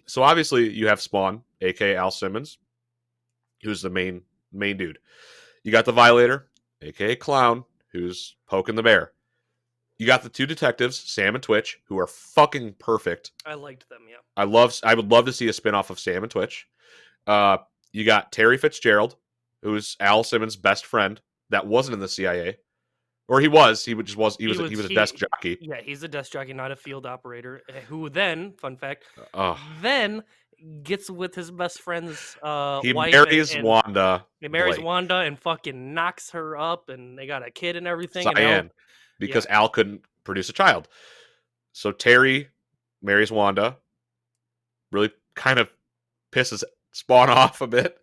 So obviously you have Spawn, aka Al Simmons, who's the main dude. You got the Violator, aka Clown, who's poking the bear. You got the two detectives, Sam and Twitch, who are fucking perfect. I liked them. Yeah. I would love to see a spinoff of Sam and Twitch. You got Terry Fitzgerald, who's Al Simmons' best friend that wasn't in the CIA, or he was. He was a desk jockey. Yeah, he's a desk jockey, not a field operator. Who then, fun fact, Uh, then gets with his best friend's he wife. marries and Wanda. He marries Blake. Wanda and fucking knocks her up, and they got a kid and everything. Cyan, because Al couldn't produce a child. So Terry marries Wanda. Really kind of pisses Spawn off a bit.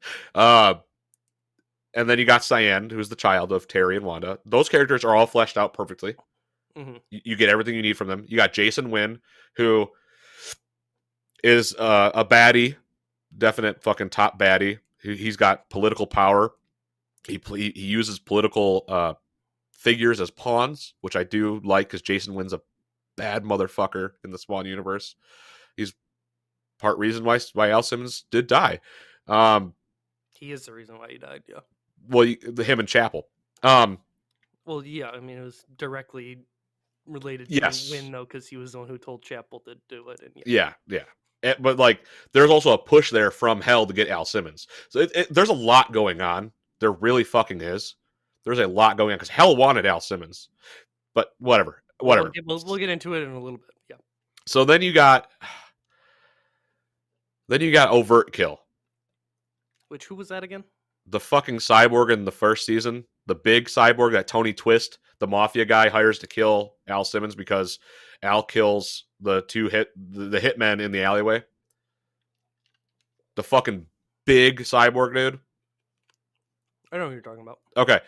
And then you got Cyan, who's the child of Terry and Wanda. Those characters are all fleshed out perfectly. Mm-hmm. You get everything you need from them. You got Jason Wynn, who is a baddie, definite fucking top baddie. He's got political power. He uses political figures as pawns, which I do like because Jason Wynn's a bad motherfucker in the Spawn universe. He's part reason why Al Simmons did die. He is the reason why he died. Yeah. Well, him and Chapel. Well, yeah. I mean, it was directly related to Yes. Wynn, though, because he was the one who told Chapel to do it. And yeah. But like, there's also a push there from hell to get Al Simmons. So there's a lot going on. There really fucking is. There's a lot going on because hell wanted Al Simmons, but whatever. We'll get into it in a little bit. Yeah. So then you got Overt Kill. Who was that again? The fucking cyborg in the first season, the big cyborg that Tony Twist, the mafia guy, hires to kill Al Simmons because Al kills the hitmen in the alleyway. The fucking big cyborg dude. I know what you're talking about. Okay.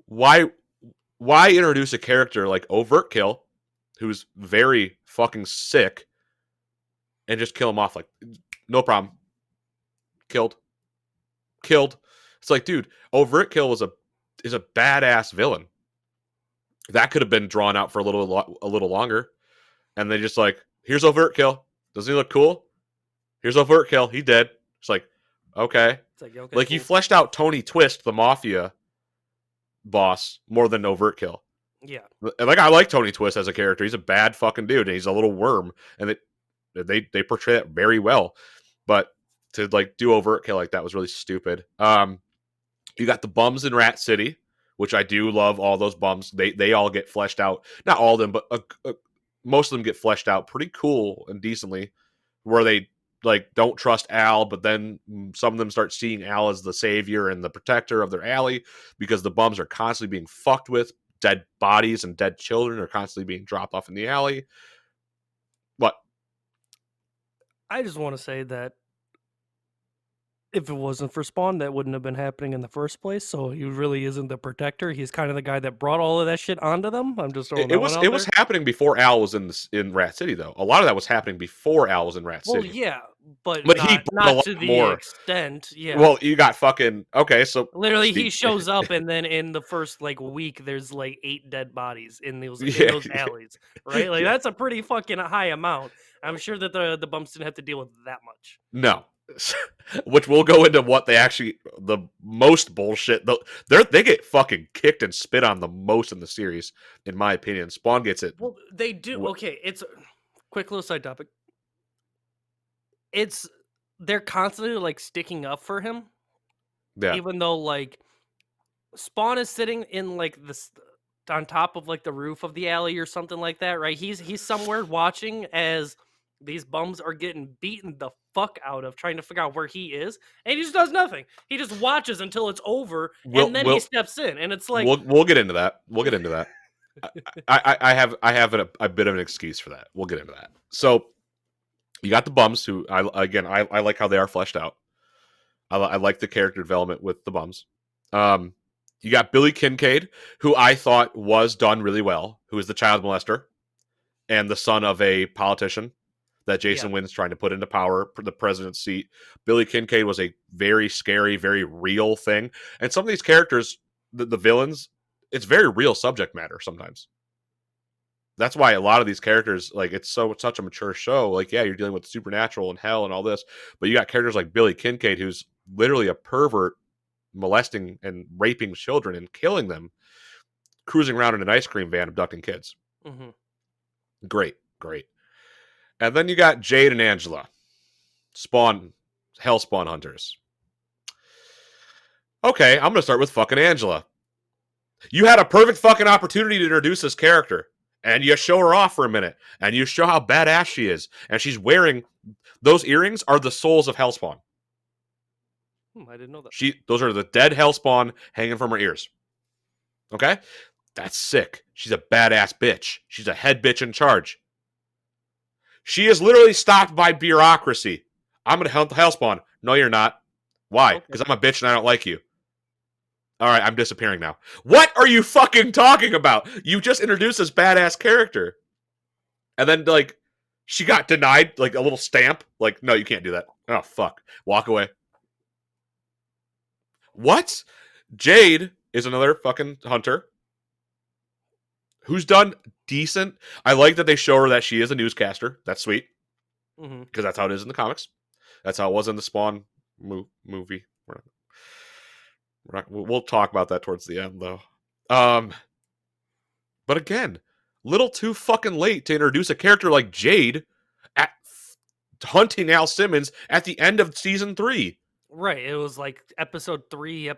Why introduce a character like Overt Kill, who's very fucking sick, and just kill him off like no problem? Killed. It's like, dude, Overt Kill is a badass villain. That could have been drawn out for a little longer, and they just like, here's Overt Kill. Doesn't he look cool? Here's Overt Kill. He dead. It's like, okay. It's like, okay, like cool. You fleshed out Tony Twist, the mafia boss, more than Overt Kill. Yeah. And like, I like Tony Twist as a character. He's a bad fucking dude, and he's a little worm, and they portray that very well. But to like do Overt Kill like that was really stupid. You got the bums in Rat City, which I do love. All those bums, they all get fleshed out. Not all of them, but most of them get fleshed out pretty cool and decently. Where they like don't trust Al, but then some of them start seeing Al as the savior and the protector of their alley because the bums are constantly being fucked with. Dead bodies and dead children are constantly being dropped off in the alley. What? I just want to say that if it wasn't for Spawn, that wouldn't have been happening in the first place. So he really isn't the protector. He's kind of the guy that brought all of that shit onto them. I'm just throwing It was happening before Al was in Rat City, though. A lot of that was happening before Al was in Rat City. Well, yeah, but he brought a not lot to the more. extent. Yeah. Well, you got fucking okay. So literally, he shows up, and then in the first like week, there's like 8 dead bodies in those alleys, right? Like that's a pretty fucking high amount. I'm sure that the bumps didn't have to deal with that much. No. Which we'll go into what they actually the most bullshit. They get fucking kicked and spit on the most in the series, in my opinion. Spawn gets it. Well, they do. Okay, it's quick little side topic. They're constantly like sticking up for him, even though like Spawn is sitting in like this on top of like the roof of the alley or something like that, right? He's somewhere watching as these bums are getting beaten the fuck out of, trying to figure out where he is, and he just does nothing. He just watches until it's over, and then he steps in, and it's like we'll get into that. We'll get into that. I have a bit of an excuse for that. We'll get into that. So you got the bums, who I like how they are fleshed out. I like the character development with the bums. You got Billy Kincaid, who I thought was done really well, who is the child molester and the son of a politician that Jason Wynn's trying to put into power for the president's seat. Billy Kincaid was a very scary, very real thing. And some of these characters, the villains, it's very real subject matter sometimes. That's why a lot of these characters, like, it's such a mature show. Like, yeah, you're dealing with supernatural and hell and all this, but you got characters like Billy Kincaid, who's literally a pervert molesting and raping children and killing them, cruising around in an ice cream van abducting kids. Mm-hmm. Great. And then you got Jade and Angela, Hellspawn hunters. Okay, I'm gonna start with fucking Angela. You had a perfect fucking opportunity to introduce this character, and you show her off for a minute, and you show how badass she is, and she's wearing those earrings are the souls of Hellspawn. I didn't know that. Those are the dead Hellspawn hanging from her ears. Okay? That's sick. She's a badass bitch. She's a head bitch in charge. She is literally stopped by bureaucracy. I'm going to hunt the Hellspawn. No, you're not. Why? Because I'm a bitch and I don't like you. All right, I'm disappearing now. What are you fucking talking about? You just introduced this badass character. And then, like, she got denied, like, a little stamp. Like, no, you can't do that. Oh, fuck. Walk away. What? Jade is another fucking hunter who's done decent. I like that they show her that she is a newscaster. That's sweet. Because that's how it is in the comics. That's how it was in the Spawn movie. We'll talk about that towards the end, though. But again, little too fucking late to introduce a character like Jade at hunting Al Simmons at the end of season 3. Right. It was like episode 2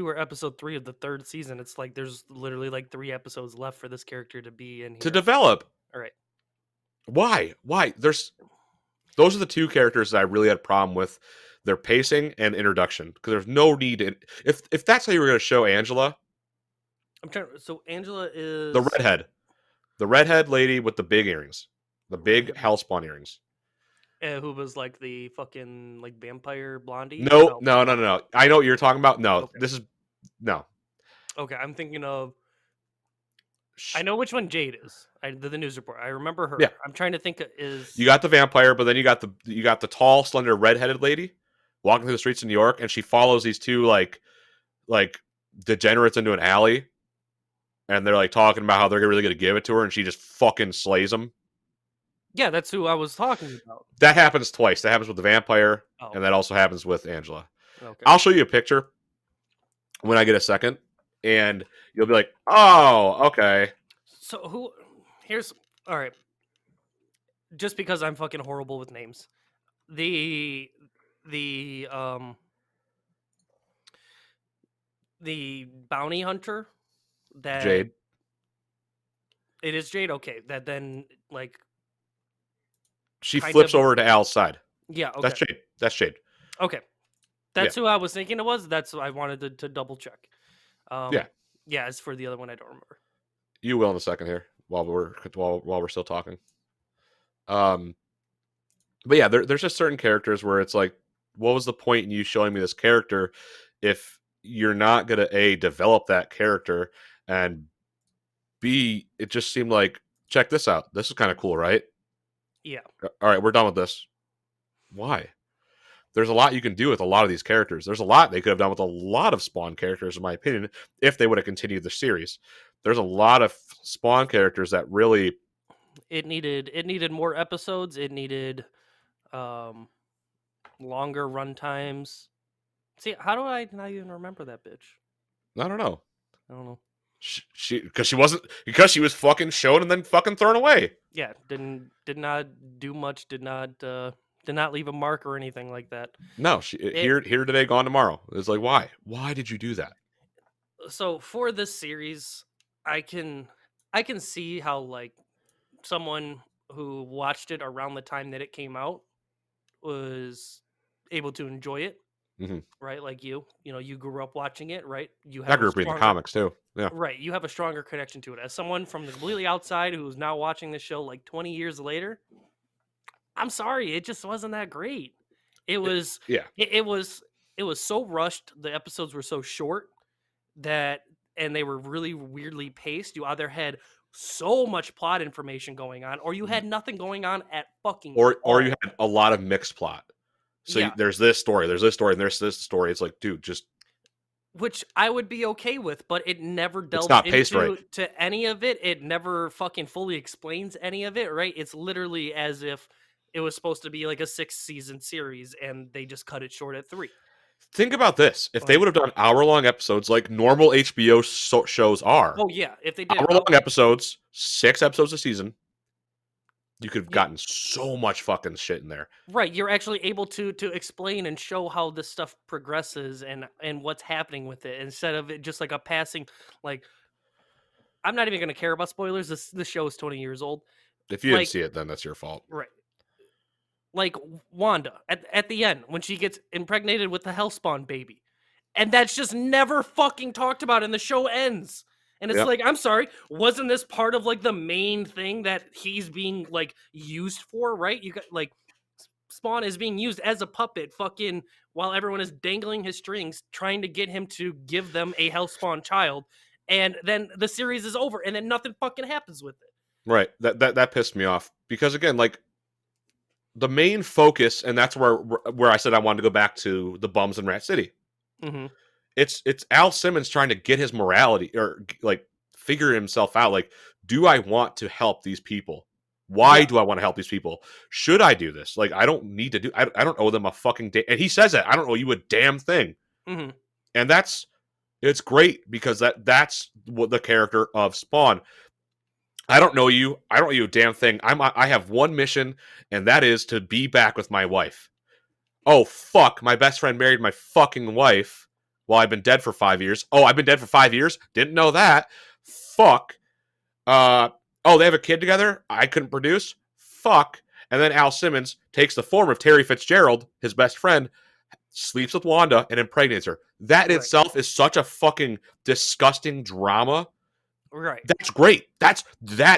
or episode 3 of the 3rd season. It's like there's literally like 3 episodes left for this character to be in here. To develop. All right. Why? Those are the 2 characters that I really had a problem with their pacing and introduction, because there's no need to, if that's how you were going to show Angela. So Angela is the redhead lady with the big earrings, the big Hellspawn earrings. Who was like the fucking like vampire blondie? No. I know what you're talking about. No, okay. This is no. Okay, I'm thinking of. I know which one Jade is. The news report. I remember her. Yeah. I'm trying to think. You got the vampire, but then you got the tall, slender, redheaded lady walking through the streets of New York, and she follows these 2 like degenerates into an alley, and they're like talking about how they're really going to give it to her, and she just fucking slays them. Yeah, that's who I was talking about. That happens twice. That happens with the vampire, and that also happens with Angela. Okay. I'll show you a picture when I get a second, and you'll be like, "Oh, okay." So all right. Just because I'm fucking horrible with names, the bounty hunter that Jade. It is Jade. Okay, that then like she flips over to Al's side. Yeah, okay. That's Jade. Okay, that's who I was thinking it was. That's what I wanted to double check. Yeah. As for the other one, I don't remember. You will in a second here while we're still talking. But yeah, there's just certain characters where it's like, what was the point in you showing me this character if you're not gonna develop that character, and B, it just seemed like, check this out. This is kind of cool, right? Yeah. All right, we're done with this. Why? There's a lot you can do with a lot of these characters. There's a lot they could have done with a lot of Spawn characters, in my opinion, if they would have continued the series. There's a lot of Spawn characters that really... It needed more episodes. It needed longer run times. See, how do I not even remember that bitch? I don't know. Because she was fucking shown and then fucking thrown away. Yeah, did not do much. Did not leave a mark or anything like that. No, here today, gone tomorrow. It's like, why? Why did you do that? So for this series, I can see how like someone who watched it around the time that it came out was able to enjoy it. Mm-hmm. Right, like you grew up watching it, right? I grew up reading the comics too. Yeah, right. You have a stronger connection to it. As someone from the completely outside who's now watching the show like 20 years later, I'm sorry, it just wasn't that great. It was it was so rushed. The episodes were so short and they were really weirdly paced. You either had so much plot information going on, or you had nothing going on at fucking Or you all. had a lot of mixed plot. So Yeah, there's this story, there's this story, and there's this story. It's like, dude, just which I would be okay with, but it never it's delves not paced right. into any of it. It never fucking fully explains any of it, right? It's literally as if it was supposed to be like a 6-season series and they just cut it short at 3. Think about this: if they Like, would have done hour-long episodes like normal HBO shows are, oh yeah, if they did hour-long episodes, 6 episodes a season, you could have yeah, gotten so much fucking shit in there. right, you're actually able to explain and show how this stuff progresses and what's happening with it instead of it just like a passing like I'm not even going to care about spoilers. This show is 20 years old. If you didn't Like see it, then that's your fault. right. Like Wanda at the end when she gets impregnated with the Hellspawn baby. And that's just never fucking talked about and the show ends. And it's Yep. like, I'm sorry, wasn't this part of like the main thing that he's being like used for, right? You got like Spawn is being used as a puppet fucking while everyone is dangling his strings trying to get him to give them a Hellspawn child. And then the series is over and then nothing fucking happens with it. Right. That pissed me off because again, like the main focus, and that's where I said I wanted to go back to the bums in Rat City. Mm-hmm. It's Al Simmons trying to get his morality or like figure himself out. Like, do I want to help these people? Why Yeah. do I want to help these people? Should I do this? Like, I don't need to do. I don't owe them a fucking. And he says that I don't owe you a damn thing. Mm-hmm. And it's great because that's what the character of Spawn. I don't know you. I don't owe you a damn thing. I have one mission, and that is to be back with my wife. Oh fuck! My best friend married my fucking wife. Well, I've been dead for 5 years. Oh, I've been dead for 5 years. Didn't know that. Fuck. Oh, they have a kid together. I couldn't produce. Fuck. And then Al Simmons takes the form of Terry Fitzgerald, his best friend, sleeps with Wanda, and impregnates her. That in Right. itself is such a fucking disgusting drama. Right. That's great. That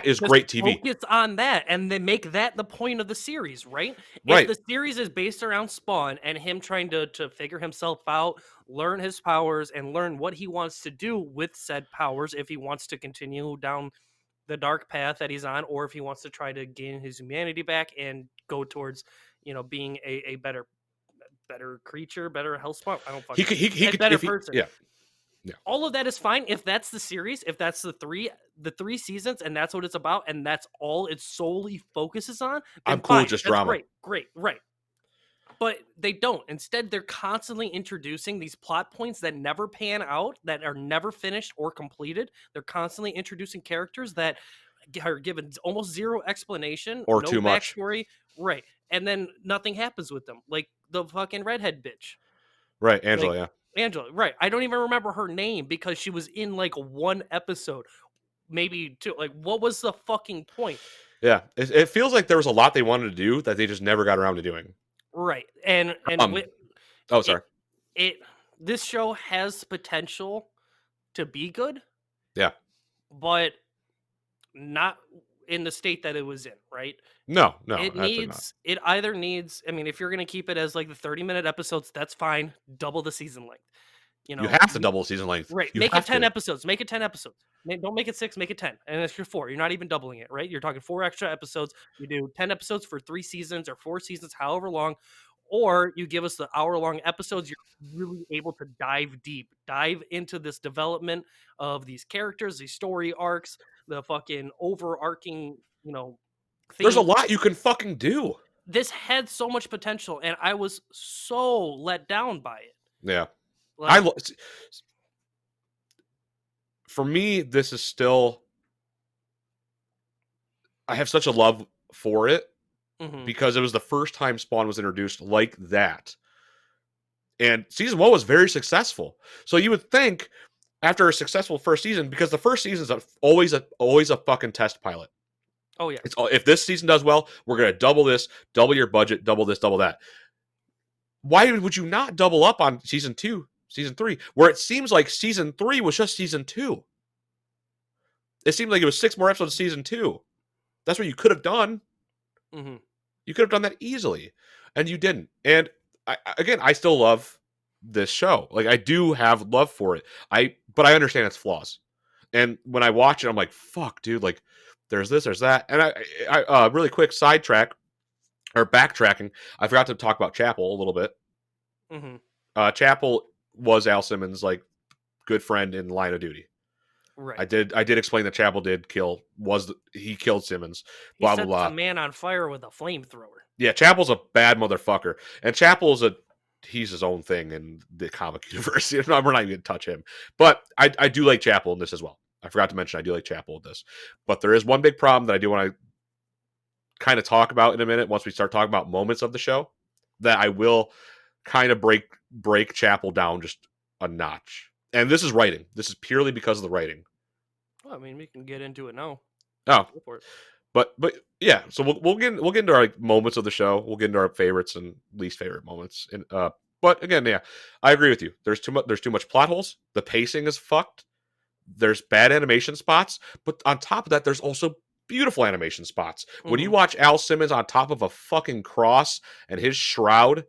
is Just great TV. focus on that and then make that the point of the series, right? If Right. the series is based around Spawn and him trying to figure himself out, learn his powers, and learn what he wants to do with said powers, if he wants to continue down the dark path that he's on, or if he wants to try to gain his humanity back and go towards, being a better creature, better health spot. I don't He fucking could he a could better if he person. yeah. Yeah. All of that is fine if that's the series, if that's the three seasons, and that's what it's about, and that's all it solely focuses on. I'm Then cool with fine, just that's drama. great, right. But they don't. Instead, they're constantly introducing these plot points that never pan out, that are never finished or completed. They're constantly introducing characters that are given almost zero explanation Or no too much. backstory, right? And then nothing happens with them, like the fucking redhead bitch. Right, Angela, Like yeah. Angela, right. I don't even remember her name because she was in like one episode, maybe two. Like, what was the fucking point? Yeah. It feels like there was a lot they wanted to do that they just never got around to doing. Right. And Um oh sorry. it this show has potential to be good, Yeah. but not in the state that it was in, right? No, absolutely not. It either needs, I mean, if you're going to keep it as like the 30-minute episodes, that's fine. Double the season length. You have to double season length. Right. You Make have it 10 to. episodes. Make it 10 episodes. Don't make it 6, make it 10. And it's your 4. You're not even doubling it, right? You're talking 4 extra episodes. You do 10 episodes for 3 seasons or 4 seasons, however long. Or you give us the hour-long episodes. You're really able to dive deep, dive into this development of these characters, these story arcs, the fucking overarching, There's a theme. lot you can fucking do. This had so much potential, and I was so let down by it. Yeah. Like, For me, this is still I have such a love for it mhm. because it was the first time Spawn was introduced like that. And season 1 was very successful. So you would think after a successful first season, because the first season is always a fucking test pilot. Oh yeah. It's if this season does well, we're gonna double this, double your budget, double this, double that. Why would you not double up on season 2, season 3, where it seems like season 3 was just season 2? It seemed like it was 6 more episodes of season 2. That's what you could have done. Mhm. You could have done that easily, and you didn't. And I still love this show. Like I do have love for it. But I understand its flaws. And when I watch it, I'm like, fuck, dude, like there's this, there's that. And I really quick sidetrack or backtracking, I forgot to talk about Chapel a little bit. Hmm. Chapel was Al Simmons' like good friend in Line of Duty. Right. I did explain that Chapel did kill he killed Simmons. He Blah blah sets a blah. man on fire with a flamethrower. Yeah, Chapel's a bad motherfucker, and Chapel's he's his own thing in the comic universe. We're not even gonna touch him, but I do like Chapel in this as well. I forgot to mention I do like Chapel in this, but there is one big problem that I do want to kind of talk about in a minute once we start talking about moments of the show that I will kind of break Chapel down just a notch. And this is writing. This is purely because of the writing. Well, I mean, we can get into it now. Oh, Go for it. but yeah. So we'll get into our like, moments of the show. We'll get into our favorites and least favorite moments. And but again, yeah, I agree with you. There's too much. There's too much plot holes. The pacing is fucked. There's bad animation spots, but on top of that, there's also beautiful animation spots. When you Mhm. watch Al Simmons on top of a fucking cross and his shroud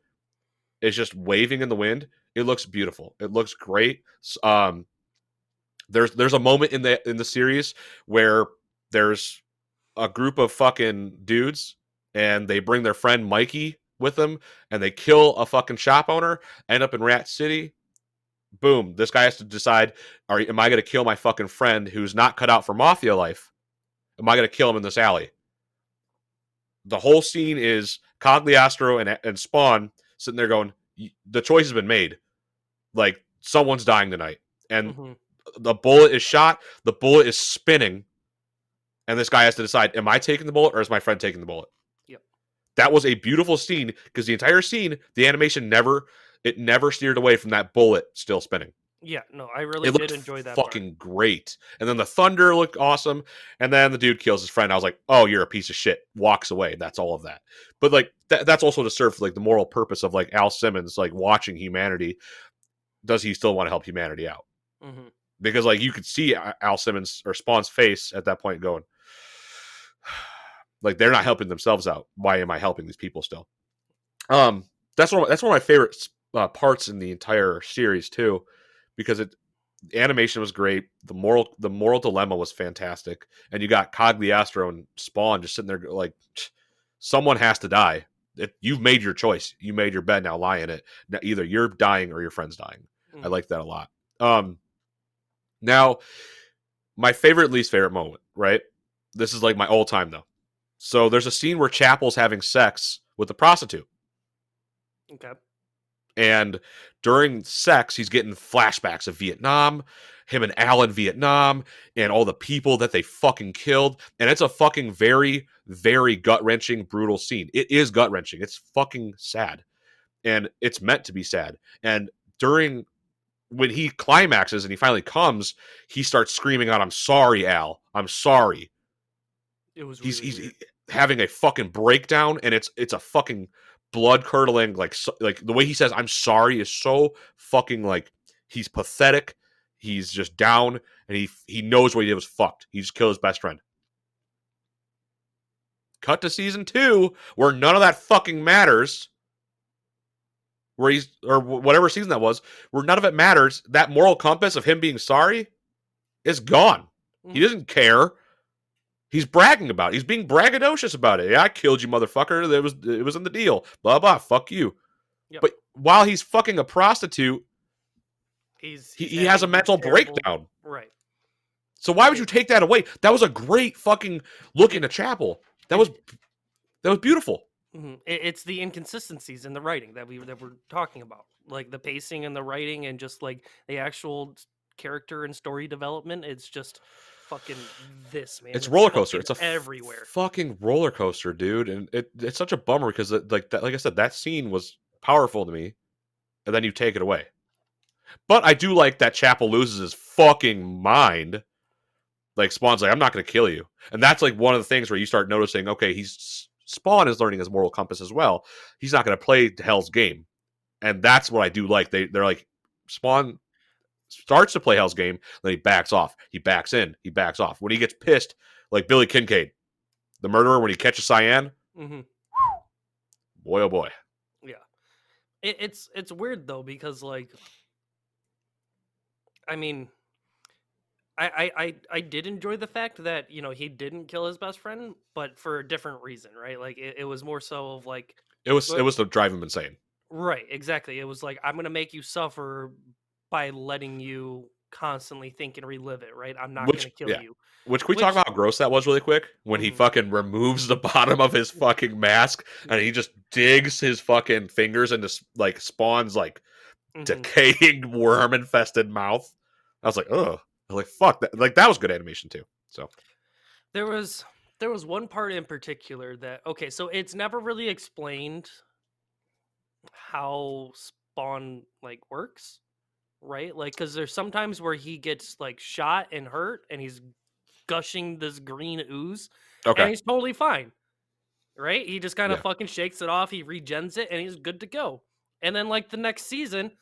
is just waving in the wind, it looks beautiful. It looks great. There's a moment in the series where there's a group of fucking dudes and they bring their friend Mikey with them and they kill a fucking shop owner, end up in Rat City. Boom, this guy has to decide, am I going to kill my fucking friend who's not cut out for mafia life? Am I going to kill him in this alley? The whole scene is Cogliastro and Spawn sitting there going, the choice has been made. Like, someone's dying tonight. And Mhm. the bullet is shot, the bullet is spinning, and this guy has to decide, am I taking the bullet or is my friend taking the bullet? Yep. That was a beautiful scene because the entire scene, the animation never steered away from that bullet still spinning. Yeah. No, I really It did looked enjoy that part. fucking great. And then the thunder looked awesome. And then the dude kills his friend. I was like, oh, you're a piece of shit. Walks away. That's all of that. But like that's also to serve like the moral purpose of like Al Simmons like watching humanity. Does he still want to help humanity out? Hmm. Because like you could see Al Simmons or Spawn's face at that point going, like they're not helping themselves out. Why am I helping these people still? Um, that's one of my favorite parts in the entire series too, because the animation was great. The moral dilemma was fantastic, and you got Cogliastro and Spawn just sitting there like, someone has to die. You've made your choice. You made your bed. Now lie in it. Now, either you're dying or your friend's dying. I Hmm. like that a lot. Now my favorite, least favorite moment. Right. This is like my all time though. So there's a scene where Chapel's having sex with a prostitute. Okay. And during sex, he's getting flashbacks of Vietnam, him and Al in Vietnam, and all the people that they fucking killed. And it's a fucking very, very gut wrenching, brutal scene. It is gut wrenching. It's fucking sad. And it's meant to be sad. And when he climaxes and he finally comes, he starts screaming out, "I'm sorry, Al. I'm sorry." It was He's really he's weird. having a fucking breakdown, and it's a fucking blood curdling like the way he says "I'm sorry" is so fucking like he's pathetic. He's just down, and he knows what he did was fucked. He just killed his best friend. Cut to season 2, where none of that fucking matters. Where he's or whatever season that was, where none of it matters. That moral compass of him being sorry is gone. He Hmm. doesn't care. He's bragging about it. He's being braggadocious about it. Yeah, I killed you, motherfucker. It was in the deal. Blah blah. Fuck you. Yep. But while he's fucking a prostitute, He's he has a having these mental terrible. breakdown. Right. So why would you It, take that away? That was a great fucking look it, into Chapel. That was it, that was beautiful. it's the inconsistencies in the writing that we're talking about, like the pacing and the writing, and just like the actual character and story development. It's just fucking this man. It's It's roller coaster. fucking It's a everywhere. fucking roller coaster, dude. And it's such a bummer because like I said, that scene was powerful to me, and then you take it away. But I do like that Chapel loses his fucking mind. Like Spawn's like, I'm not going to kill you, and that's like one of the things where you start noticing, okay, Spawn is learning his moral compass as well. He's not going to play Hell's game, and that's what I do like. They're like Spawn starts to play Hell's game, then he backs off, he backs in, he backs off. When he gets pissed, like Billy Kincaid, the murderer, when he catches Cyan, Hmm. boy oh boy. Yeah. It's weird though, because like, I mean, I did enjoy the fact that he didn't kill his best friend, but for a different reason, right? Like it was more so of like, It what- was to drive him insane. right, exactly. It was like, I'm gonna make you suffer by letting you constantly think and relive it, right? I'm not Which gonna kill yeah. you. Which can we talk Which, about how gross that was really quick? When he mhm, fucking removes the bottom of his fucking mask and he just digs his fucking fingers into like spawns like mhm. decaying worm infested mouth. I was like, ugh. I was like, fuck that. Like that was good animation too. So There was one part in particular that, okay, so it's never really explained how Spawn like works, right? Like, because there's sometimes where he gets like shot and hurt, and he's gushing this green ooze, and okay, he's totally fine, right? He just kind of yeah. fucking shakes it off, he regens it, and he's good to go. And then like the next season,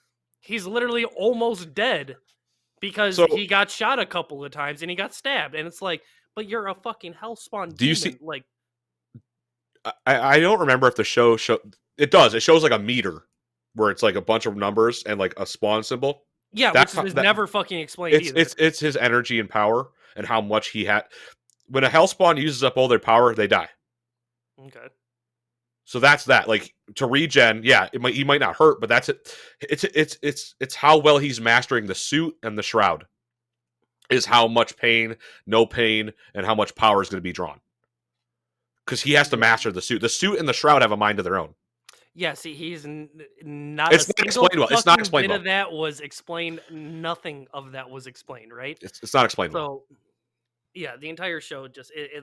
he's literally almost dead because So he got shot a couple of times and he got stabbed, and it's like, but you're a fucking hellspawn do you see? demon, like. I don't remember if the show it does. It shows like a meter where it's like a bunch of numbers and like a spawn symbol. Yeah, which That's is that never fucking explained either. it's his energy and power and how much he had. When a hellspawn uses up all their power, they die. Okay. So that's that. Like to regen, yeah, he might not hurt, but that's it. It's how well he's mastering the suit and the shroud is how much pain, no pain, and how much power is going to be drawn. Because he has to Yeah. master the suit. The suit and the shroud have a mind of their own. Yeah, see, he's not a It's not single explained well. It's not fucking explained bit well. of that was explained. Nothing of that was explained, right? It's not explained well. So, yeah, the entire show just it's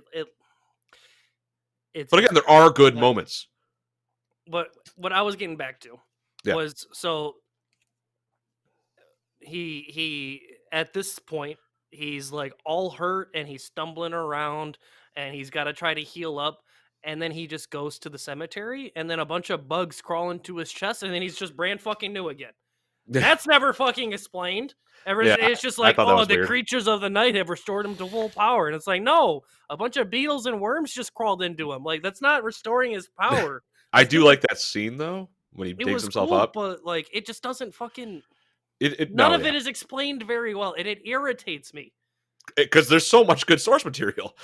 But again, just there are good like, moments. but what I was getting back to Yeah. was, so he at this point, he's like all hurt and he's stumbling around and he's got to try to heal up, and then he just goes to the cemetery, and then a bunch of bugs crawl into his chest, and then he's just brand fucking new again. That's never fucking explained. Yeah, It's just I like, thought that oh, was the weird. creatures of the night have restored him to full power, and it's like, no, a bunch of beetles and worms just crawled into him. Like, that's not restoring his power. I Just do because like that scene though when he it digs was himself cool, up. but like, it just doesn't fucking. It None no, of yeah, it is explained very well, and it irritates me. because there's so much good source material.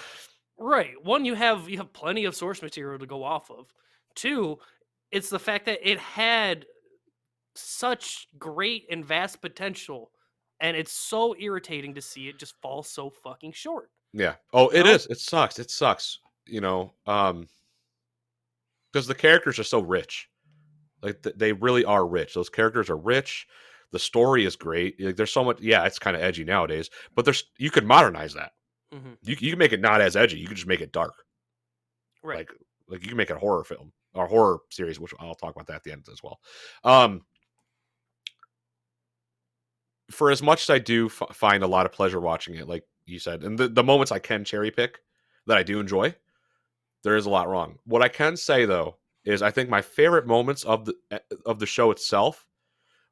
Right. One, you have plenty of source material to go off of. Two, it's the fact that it had such great and vast potential, and it's so irritating to see it just fall so fucking short. Yeah. Oh, You it know? is. It sucks. It sucks. You know, because the characters are so rich. Like they really are rich. Those characters are rich. The story is great. Like there's so much. Yeah, it's kind of edgy nowadays, but there's you could modernize that. Hmm. You can make it not as edgy. You can just make it dark. Right. Like like you can make it a horror film or horror series, which I'll talk about that at the end as well. Um, for as much as I do find a lot of pleasure watching it, like you said, and the moments I can cherry pick that I do enjoy, there is a lot wrong. What I can say though is I think my favorite moments of the show itself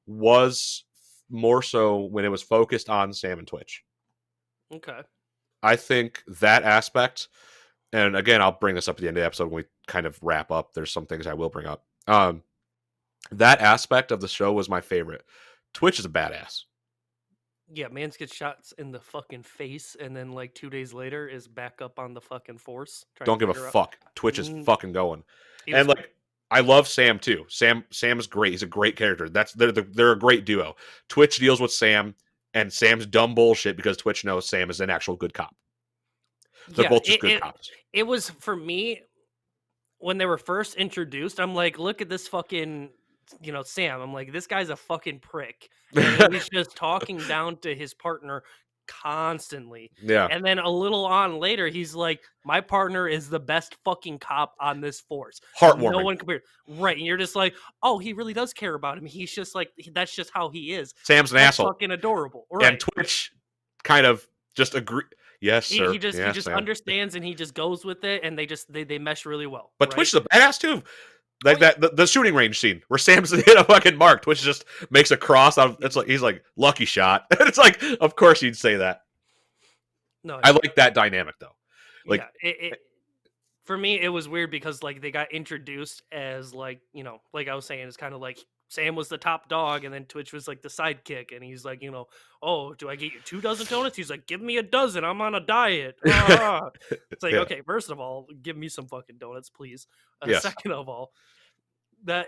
was more so when it was focused on Sam and Twitch. Okay. I think that aspect, and again, I'll bring this up at the end of the episode when we kind of wrap up. There's some things I will bring up. That aspect of the show was my favorite. Twitch is a badass. Yeah, Mans gets shots in the fucking face, and then like 2 days later is back up on the fucking force trying Don't to give a figure out. fuck. Twitch is Mm, fucking going. he was And cool. like I love Sam too. Sam is great. He's a great character. They're a great duo. Twitch deals with Sam and Sam's dumb bullshit because Twitch knows Sam is an actual good cop. They're Yeah, both just good cops. it was for me when they were first introduced. I'm like, look at this fucking, Sam. I'm like, this guy's a fucking prick, and he's just talking down to his partner constantly. Yeah. And then a little on later, he's like, my partner is the best fucking cop on this force. No Heartwarming. one compared. Right, and you're just like, oh, he really does care about him. He's just like, that's just how he is. Sam's an That's asshole. fucking adorable. And Right. Twitch kind of just agree. Yes, sir. He just Yes, Sam. understands, and he just goes with it, and they mesh really well. But right? Twitch is a badass too. Like Oh, yeah. the shooting range scene where Sam's hit a fucking mark. Twitch just makes a cross out of it's like he's like lucky shot. It's like, of course you'd say that. No, I like that dynamic though. Like yeah, for me it was weird because like they got introduced as like, like I was saying, it's kind of like Sam was the top dog, and then Twitch was like the sidekick, and he's like, oh, do I get you 2 dozen donuts? He's like, give me a dozen. I'm on a diet. It's like, Yeah. okay, first of all, give me some fucking donuts, please. Yes. Second of all, that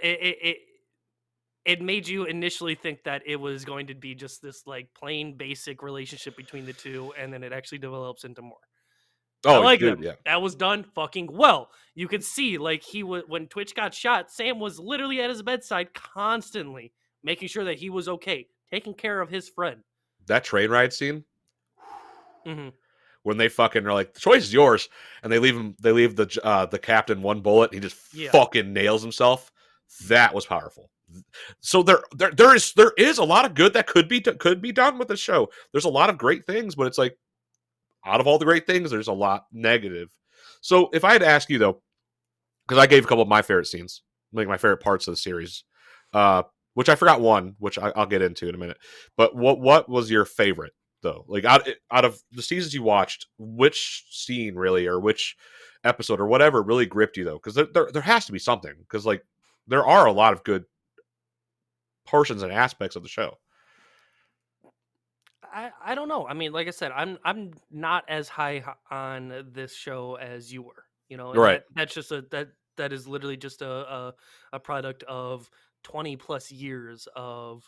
it made you initially think that it was going to be just this like plain basic relationship between the two, and then it actually develops into more. I Oh, like dude, them. yeah. That was done fucking well. You could see like he was when Twitch got shot, Sam was literally at his bedside constantly making sure that he was okay, taking care of his friend. That train ride scene Hmm. when they fucking are like, the choice is yours, and they leave the captain one bullet, he just Yeah. fucking nails himself. That was powerful. So there is a lot of good that could be done with the show. There's a lot of great things, but it's like, out of all the great things, there's a lot negative. So if I had to ask you though, because I gave a couple of my favorite scenes, like my favorite parts of the series, which I forgot one, which I'll get into in a minute. But what was your favorite though? Like out of the seasons you watched, which scene really, or which episode or whatever really gripped you though? Because there has to be something. Because like there are a lot of good portions and aspects of the show. I don't know. I mean, like I said, I'm not as high on this show as you were. And Right. that's just that is literally just a product of 20 plus years of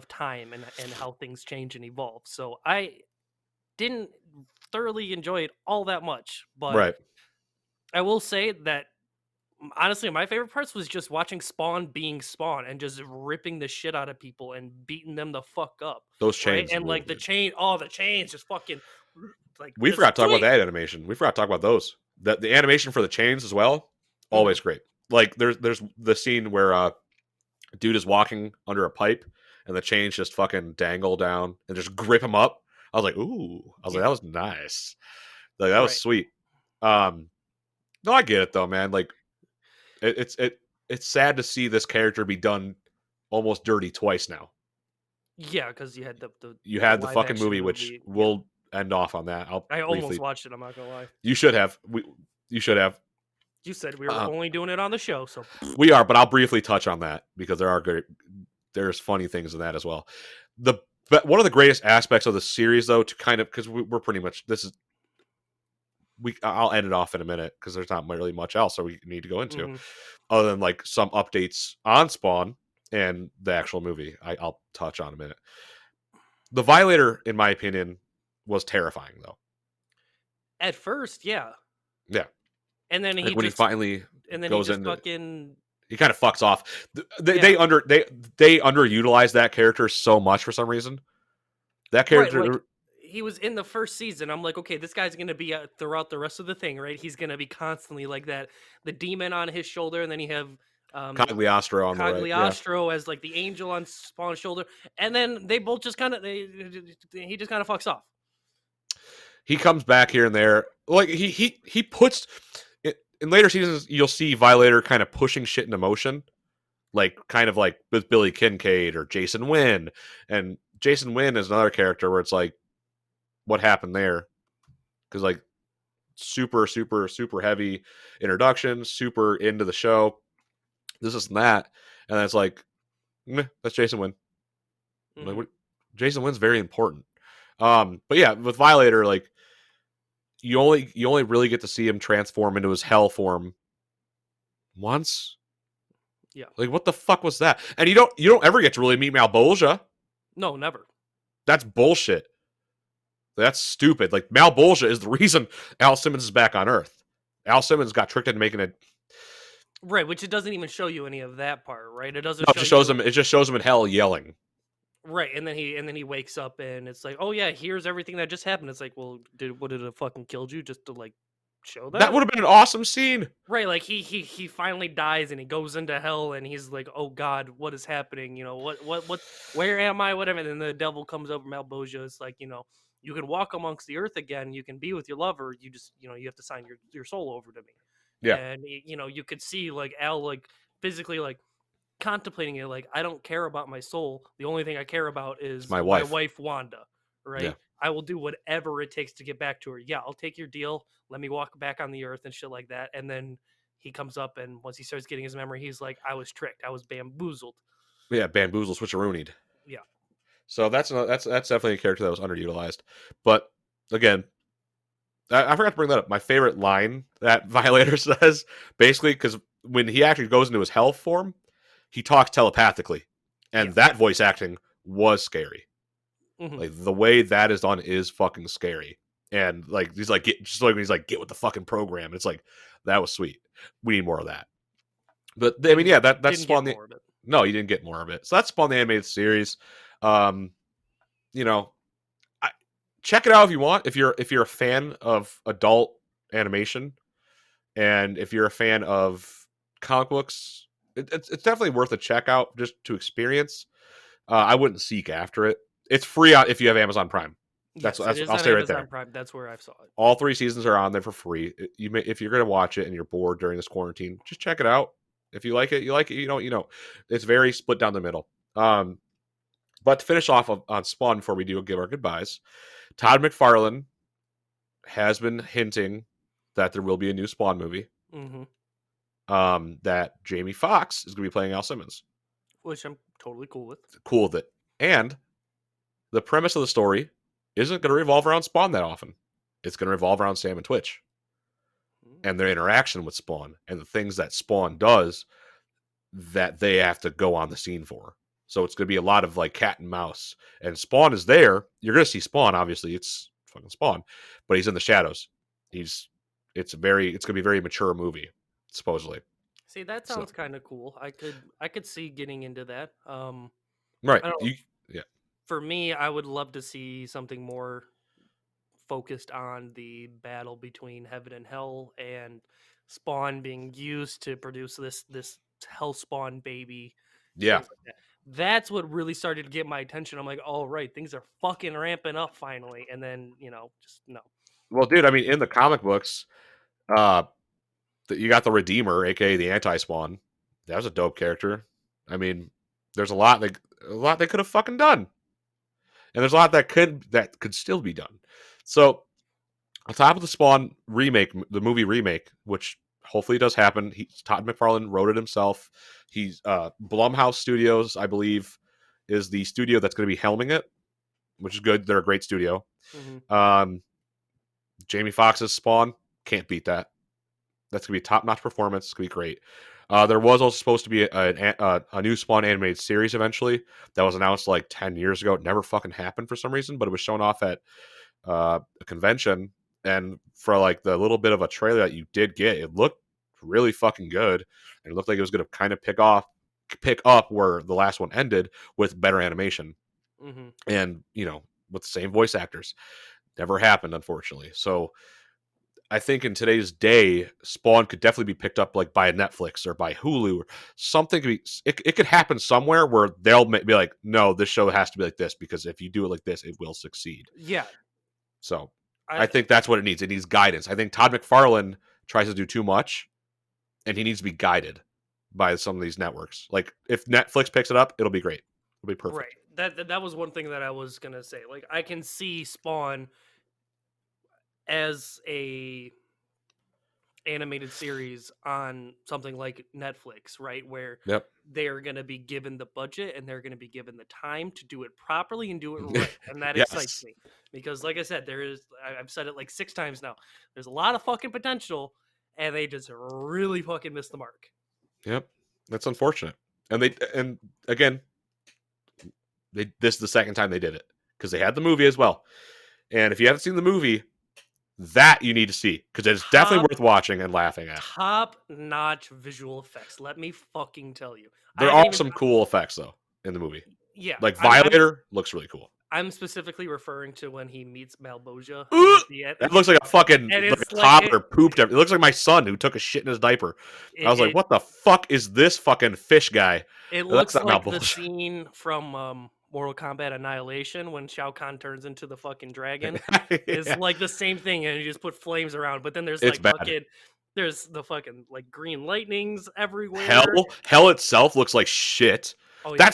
time and how things change and evolve. So I didn't thoroughly enjoy it all that much, but Right. I will say that honestly, my favorite parts was just watching Spawn being Spawn and just ripping the shit out of people and beating them the fuck up, Those right? chains And rule, like dude. the chains just fucking like We just forgot to talk about swing. that animation. We forgot to talk about those. The animation for the chains as well, Mhm. always great. Like there's the scene where dude is walking under a pipe and the chains just fucking dangle down and just grip him up. I was like, ooh. I was like, Yeah, that was nice. Like that was right. sweet. Um, no, I get it though, man. Like it's sad to see this character be done almost dirty twice now. Yeah, because you had the You the had the live fucking action movie, which movie. Yeah, we'll end off on that. I'll I almost briefly. watched it. I'm not gonna lie. You should have. You should have. You said we were Uh, only doing it on the show, so we are, but I'll briefly touch on that because there's funny things in that as well. But one of the greatest aspects of the series, though, to kind of because we're pretty much this is I'll end it off in a minute because there's not really much else that we need to go into mhm. other than like some updates on Spawn and the actual movie. I'll touch on in a minute. The Violator, in my opinion, was terrifying though. At first, yeah, Yeah, and then like when he finally goes into, fucking he kind of fucks off. yeah. They underutilize that character so much for some reason. That Right, like character, he was in the first season. I'm like, okay, this guy's gonna be throughout the rest of the thing, right? He's gonna be constantly like that, the demon on his shoulder, and then you have um Cagliostro on the right. Yeah, Cagliostro as like the angel on Spawn's shoulder, and then they both just kind of he just kind of fucks off. he comes back here and there. Like he puts in later seasons, you'll see Violator kind of pushing shit into motion, like kind of like with Billy Kincaid or Jason Wynn. And Jason Wynn is another character where it's like, what happened there? Because like super, super, super heavy introduction, super into the show. This is that, and then it's like, meh, that's Jason Wynn. Like, Hmm. what? Jason Wynn's very important. But yeah, with Violator, like you only really get to see him transform into his hell form once. Yeah, Like what the fuck was that? And you don't ever get to really meet Malbolgia. no, never. That's bullshit. That's stupid. Like Malbolgia is the reason Al Simmons is back on Earth. Al Simmons got tricked into making it. Right, which it doesn't even show you any of that part, right? It No, doesn't it show just shows you. him. It just shows him in hell yelling. Right, and then he wakes up and it's like, oh yeah, here's everything that just happened. It's like, well, would it have fucking killed you just to like show That that? would have been an awesome scene. Right, like he finally dies and he goes into hell and he's like, "Oh God, what is happening? What? Where am I? Whatever." And then the devil comes over Malboja. It's like, you can walk amongst the earth again. You can be with your lover. You just, you have to sign your soul over to me. Yeah, And you could see like Al like physically like contemplating it. Like, I don't care about my soul. The only thing I care about it's is my my wife. wife Wanda. Yeah, Right. I will do whatever it takes to get back to her. Yeah, I'll take your deal. Let me walk back on the earth and shit like that. And then he comes up, and once he starts getting his memory, he's like, I was tricked, I was bamboozled. Yeah, bamboozle, switcheroonied. Yeah. So that's definitely a character that was underutilized. But again, I forgot to bring that up. My favorite line that Violator says, basically, because when he actually goes into his hell form, he talks telepathically, and Yeah. that voice acting was scary. Mhm. Like the way that is done is fucking scary. And like he's like, just like when he's like, get with the fucking program. It's like that was sweet. We need more of that. But I mean, And yeah, that didn't get spawned the. more of it. No, you didn't get more of it. So that spawned the animated series. You know, check it out if you want. If you're a fan of adult animation, and if you're a fan of comic books, it's definitely worth a check out just to experience. I wouldn't seek after it. It's free if you have Amazon Prime. Yes, it is I'll on say right Amazon there. Prime. That's where I saw it. All 3 seasons are on there for free. You may, if you're going to watch it and you're bored during this quarantine, just check it out. If you like it, you like it. You know. It's very split down the middle. But to finish off on Spawn before we do give our goodbyes, Todd McFarlane has been hinting that there will be a new Spawn movie. Mm-hmm. That Jamie Foxx is going to be playing Al Simmons. Which I'm totally cool with. Cool with it. And the premise of the story isn't going to revolve around Spawn that often. It's going to revolve around Sam and Twitch and their interaction with Spawn and the things that Spawn does that they have to go on the scene for. So it's going to be a lot of like cat and mouse. And Spawn is there. You're going to see Spawn, obviously. It's fucking Spawn. But he's in the shadows. It's going to be a very mature movie, supposedly. See, that sounds kind of cool. I could see getting into that. Right. I don't, Yeah. For me, I would love to see something more focused on the battle between heaven and hell, and Spawn being used to produce this hell spawn baby. Yeah. Things like that. That's what really started to get my attention. I'm like, all right, things are fucking ramping up finally, and then just no. Well, dude, I mean, in the comic books, you got the Redeemer, aka the Anti-Spawn. That was a dope character. I mean, there's a lot they could have fucking done, and there's a lot that could still be done. So, on top of the Spawn remake, the movie remake, which hopefully does happen, Todd McFarlane wrote it himself. He's Blumhouse Studios, I believe, is the studio that's going to be helming it, which is good. They're a great studio. Mm-hmm. Jamie Foxx's Spawn, can't beat that. That's gonna be a top-notch performance. It's gonna be great. There was also supposed to be a new Spawn animated series eventually that was announced like 10 years ago. It never fucking happened for some reason, but it was shown off at a convention, and for like the little bit of a trailer that you did get, it looked really fucking good, and it looked like it was gonna kind of pick up where the last one ended with better animation, and with the same voice actors. Never happened, unfortunately. So I think in today's day, Spawn could definitely be picked up like by Netflix or by Hulu or something. It could happen somewhere where they'll be like, no, this show has to be like this because if you do it like this, it will succeed. Yeah. So I think that's what it needs. It needs guidance. I think Todd McFarlane tries to do too much, and he needs to be guided by some of these networks. Like if Netflix picks it up, it'll be great. It'll be perfect. Right. That was one thing that I was gonna say. Like I can see Spawn as a animated series on something like Netflix, right? Where they're going to be given the budget and they're going to be given the time to do it properly and do it right. And that excites me because, like I said, I've said it like 6 times now. There's a lot of fucking potential and they just really fucking missed the mark. Yep. That's unfortunate. And again, this is the second time they did it because they had the movie as well. And if you haven't seen the movie, that you need to see because it's definitely worth watching and laughing at. Top-notch visual effects. Let me fucking tell you. There are some cool effects though in the movie. Yeah, like Violator looks really cool. I'm specifically referring to when he meets Malboja. That looks like a fucking toddler pooped. It looks like my son who took a shit in his diaper. I was like, what the fuck is this fucking fish guy? It looks like the scene from Mortal Kombat Annihilation when Shao Kahn turns into the fucking dragon. It's like the same thing, and you just put flames around. But then there's there's the fucking like green lightnings everywhere. Hell itself looks like shit. Oh, yeah,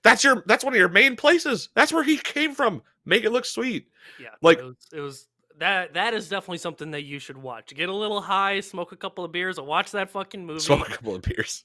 that's one of your main places. That's where he came from. Make it look sweet. Yeah, like it was That is definitely something that you should watch. Get a little high, smoke a couple of beers, and watch that fucking movie. Smoke a couple of beers.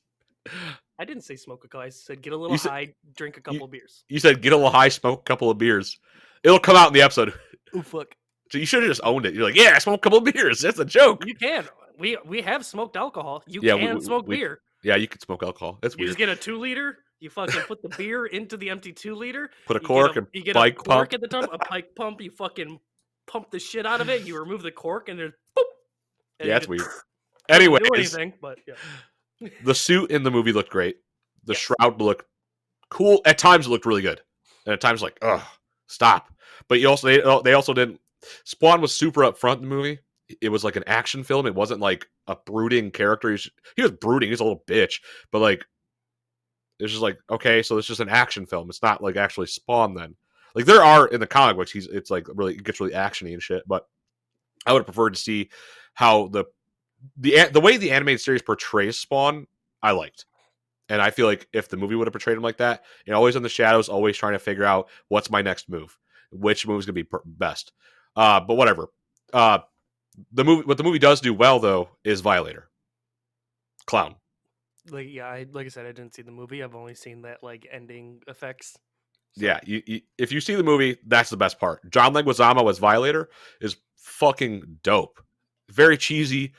I didn't say smoke a couple. I said get a little You said high, drink a couple of beers. you said get a little high, smoke a couple of beers. It'll come out in the episode. Oh fuck! So you should have just owned it. You're like, yeah, I smoked a couple of beers. That's a joke. You can. We have smoked alcohol. You Yeah, can smoke beer. Yeah, you can smoke alcohol. That's You weird. just get a 2-liter. You fucking put the beer into the empty 2-liter. Put a cork and you get bike a cork pump. at the top, a pike pump. You fucking pump the shit out of it. You remove the cork and there's boop. And Yeah, you that's just weird. doesn't Anyways, do anything, but yeah. the suit in the movie looked great. The Yes. shroud looked cool. At times, it looked really good, and at times, like, ugh, stop. But they also didn't. Spawn was super upfront in the movie. It was like an action film. It wasn't like a brooding character. He was brooding. He's a little bitch, but like, it's just like, okay, so it's just an action film. It's not like actually Spawn then. Like there are in the comic books, it's like really, it gets really actiony and shit. But I would have preferred to see how the way the animated series portrays Spawn, I liked. And I feel like if the movie would have portrayed him like that, always in the shadows, always trying to figure out what's my next move, which move's gonna be best. But whatever. What the movie does do well though is Violator, clown. Like I said, I didn't see the movie. I've only seen that like ending effects. So. Yeah, if you see the movie, that's the best part. John Leguizamo as Violator is fucking dope. Very cheesy,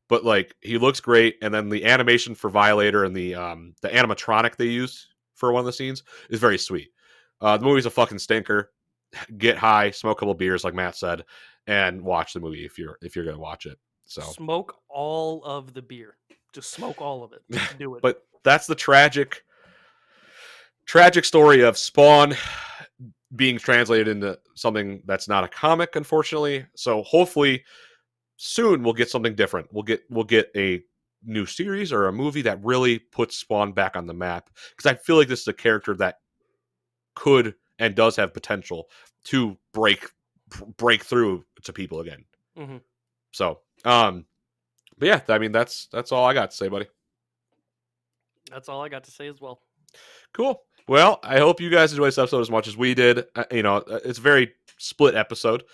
but like he looks great. And then the animation for Violator and the animatronic they use for one of the scenes is very sweet. The movie's a fucking stinker. Get high, smoke a couple beers, like Matt said, and watch the movie if you're gonna watch it. So smoke all of the beer. Just smoke all of it. Just do it. But that's the tragic story of Spawn being translated into something that's not a comic, unfortunately. So hopefully soon we'll get something different. We'll get a new series or a movie that really puts Spawn back on the map, because I feel like this is a character that could and does have potential to break through to people again. Mm-hmm. So, but yeah, I mean that's all I got to say, buddy. That's all I got to say as well. Cool. Well, I hope you guys enjoyed this episode as much as we did. It's a very split episode,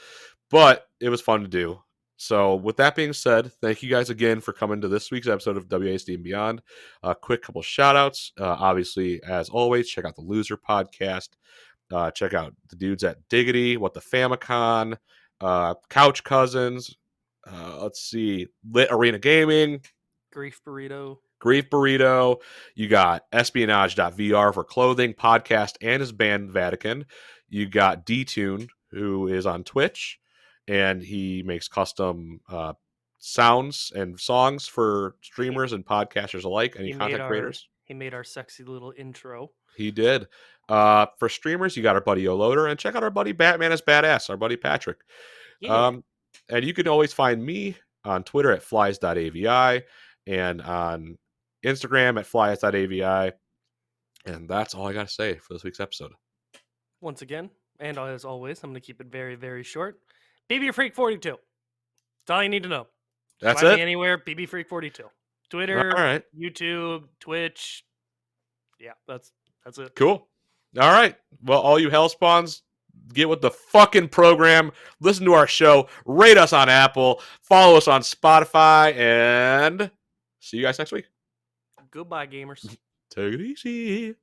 but it was fun to do. So with that being said, thank you guys again for coming to this week's episode of WASD and Beyond. A quick couple shout outs. Obviously, as always, check out the Loser podcast. Check out the dudes at Diggity, What the Famicon, Couch Cousins. Let's see, Lit Arena Gaming, Grief Burrito. You got espionage.vr for clothing, podcast, and his band Vatican. You got D-Tune, who is on Twitch, and he makes custom sounds and songs for streamers and podcasters alike, any content creators. He made our sexy little intro. He did. For streamers, you got our buddy Oloader, and check out our buddy Batman is Badass, our buddy Patrick. Yeah. And you can always find me on Twitter at flies.avi and on Instagram at flies.avi. And that's all I got to say for this week's episode. Once again, and as always, I'm going to keep it very, very short. BB Freak 42. That's all you need to know. That's Find it? me anywhere, BB Freak 42. Twitter, all right. YouTube, Twitch. Yeah, that's it. Cool. All right. Well, all you hellspawns, get with the fucking program. Listen to our show. Rate us on Apple. Follow us on Spotify. And see you guys next week. Goodbye, gamers. Take it easy.